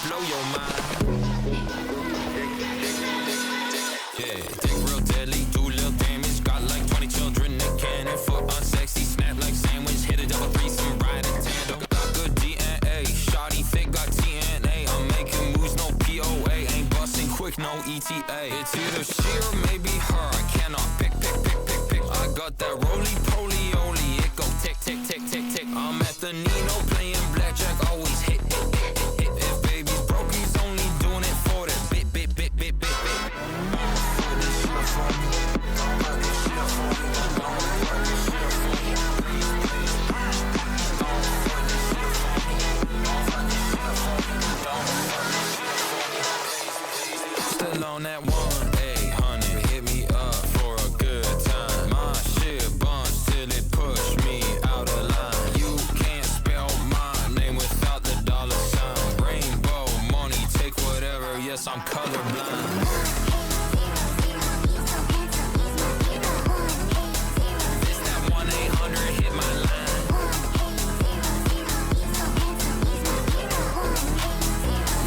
blow your mind. Yeah, dick real deadly, do little damage. Got like 20 children in cannon. Foot unsexy, snap like sandwich. Hit a double threesome, ride a tandem. Got good DNA, shawty thick, got TNA. I'm making moves, no POA. Ain't busting quick, no ETA. It's either she or maybe her. I cannot pick. I got that roly-poly-oly. It go tick, tick, tick, tick, tick. I'm at the Nino playing blackjack, always hit. If baby's broke, he's only doing it for that bit. Still on that 1-800, hit me up for a good time. My shit bunch till it push me out of line. You can't spell my name without the dollar sign. Rainbow money, take whatever, yes, I'm colorblind. This that 1-800, hit my line.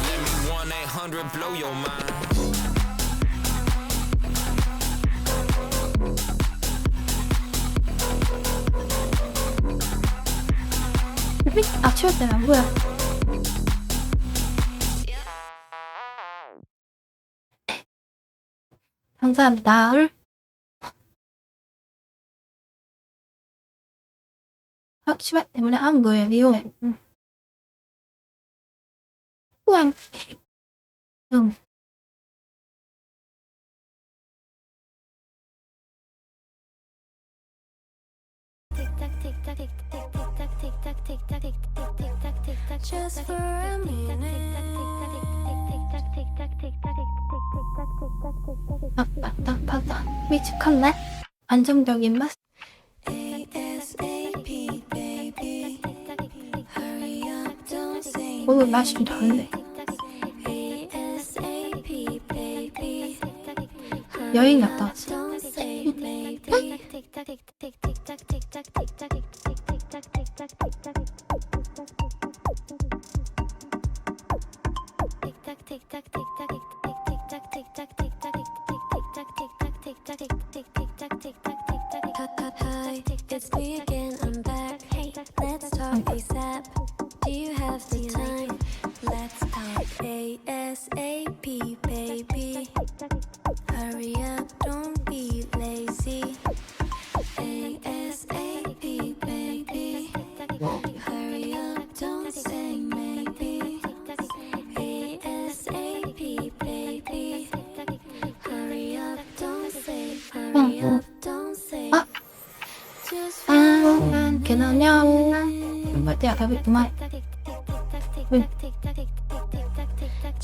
Let me 1-800 blow your mind. 아, 치웠대요. 뭐야? 감사합니다. 시발 때문에 안 보여요. 이용해. 우왕. 응. Just for a minute. 바다 미치컸네. 안정적인 맛. ASAP baby hurry up don't say 오, 맛이 좀 다른데. ASAP baby 여행 갔다 왔어. don't say baby Hi, it's me again, I'm back. Hey, let's talk ASAP. Do you have the time? Let's talk ASAP, baby. Hurry up, don't be lazy. ASAP, baby. Hurry up, don't say maybe. ASAP, baby. Hurry up, don't say. Hurry up, don't say. Just 아, 걔는요. 정말 때야 답이 그만.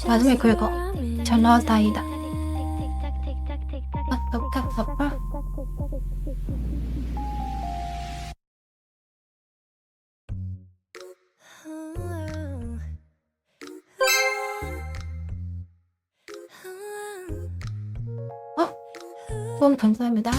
마지막에 긁어. 잘 나왔다 아이다. 아, 후원 감사합니다.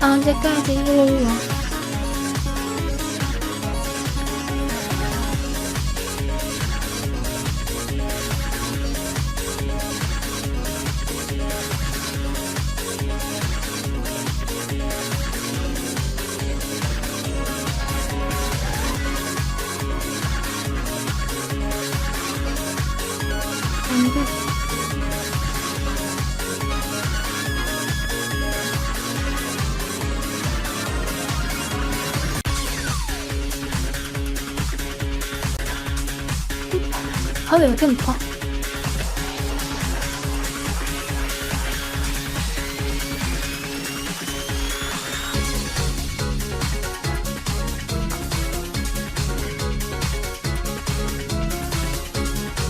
언제까지 울려? 왜 이렇게 높아?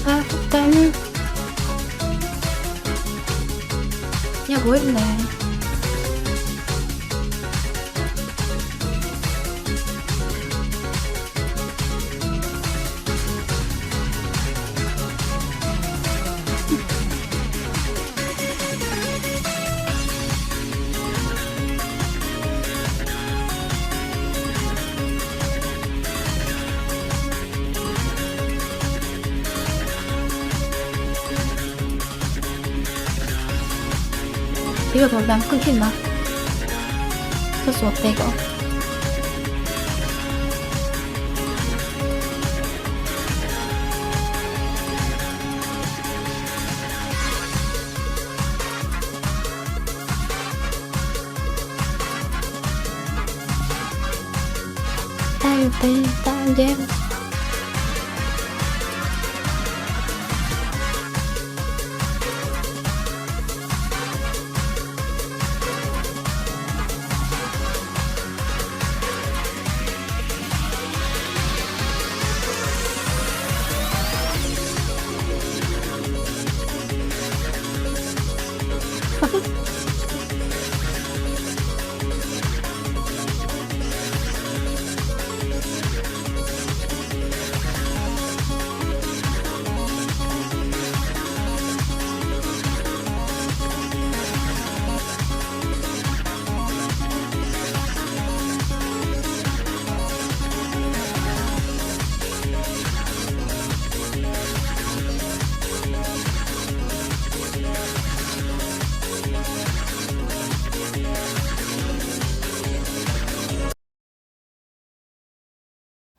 아, 일단 그냥 뭐 했네. 이거 더 난 끊긴다. 어쩔 수 없다 이거. 딸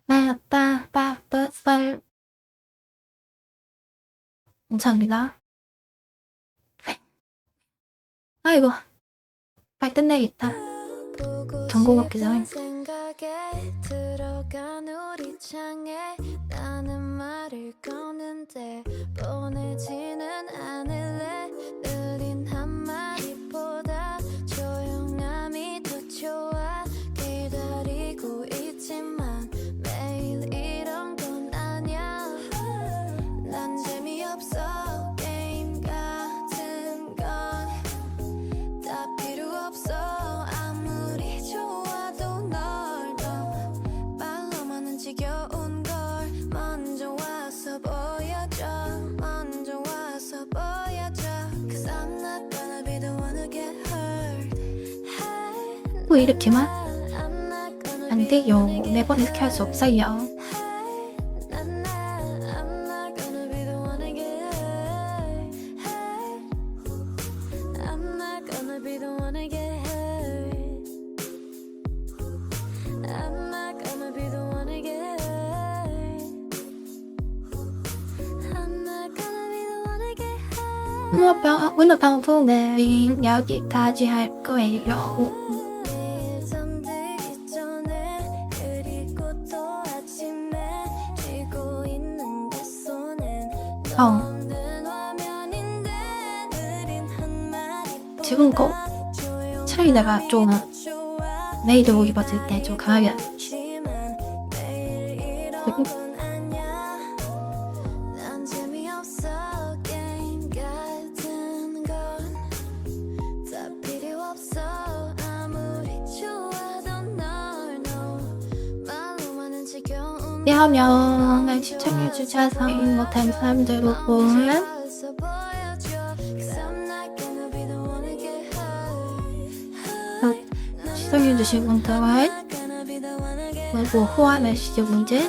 나였다 빠빠빨. 감사합니다. 아이고 빨리 끝내야겠다. 경고 먹기 전에. 생각에 들어간 우리 창에 나는 말을 거는데 보내지는 않을래. 느린 한마디보다 조용함이 더 좋아. 기다리고 있지만 매일 이런 건 아냐. 난 재미없어. 게임 같은 건 다 필요 없어. 아무리 좋아도 널 더 말로만은 지겨운 걸. 먼저 와서 보여줘. 먼저 와서 보여줘. Cause I'm not gonna be the one to get hurt. 왜 이렇게만? I'm not gonna 안 be 돼요. the one to get 매번 이렇게 할 수 없어요. I'm not gonna be the one to get hurt. I'm not gonna be the one to get hurt. I'm not gonna be the one to get hurt. I'm not gonna be the one to get hurt. 오늘 방송은 여기까지 할 거예요. 잠들기 전에 그리고 또 아침에 쥐고 있는 내 손엔 없는 화면인데 느린 한마디보다 지금 거 차라리 내가 좀 좋아. 메이드 옷 입었을 때 좀 강하게 하지만 매일 이런 건 아냐. 난 재미없어. 게임 같은 건 다 필요 없어. 아무리 좋아도 널 말로만은 지겨운 왜냐면 시청해주셔서 못한 사람들 보면 와서 보여줘. Cause I'm not gonna be the one to get hurt. 시청해주신 분들은 Not gonna be the one to get 그리고 후원 메시지 문제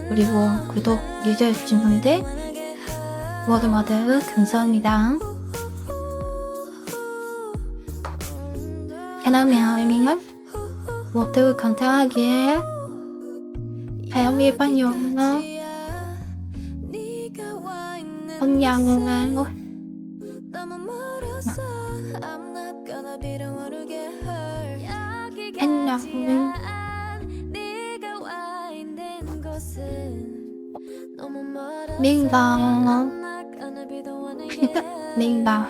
그리고 구독 유저해주신 분들 모두 감사합니다. 그러면 모두 건강하게 다음에 봐요. 안녕. 너무 멀었어. I'm not gonna be the one to get hurt. 안녕. 네가 와 있는 곳은 너무 멀어. 민가 민가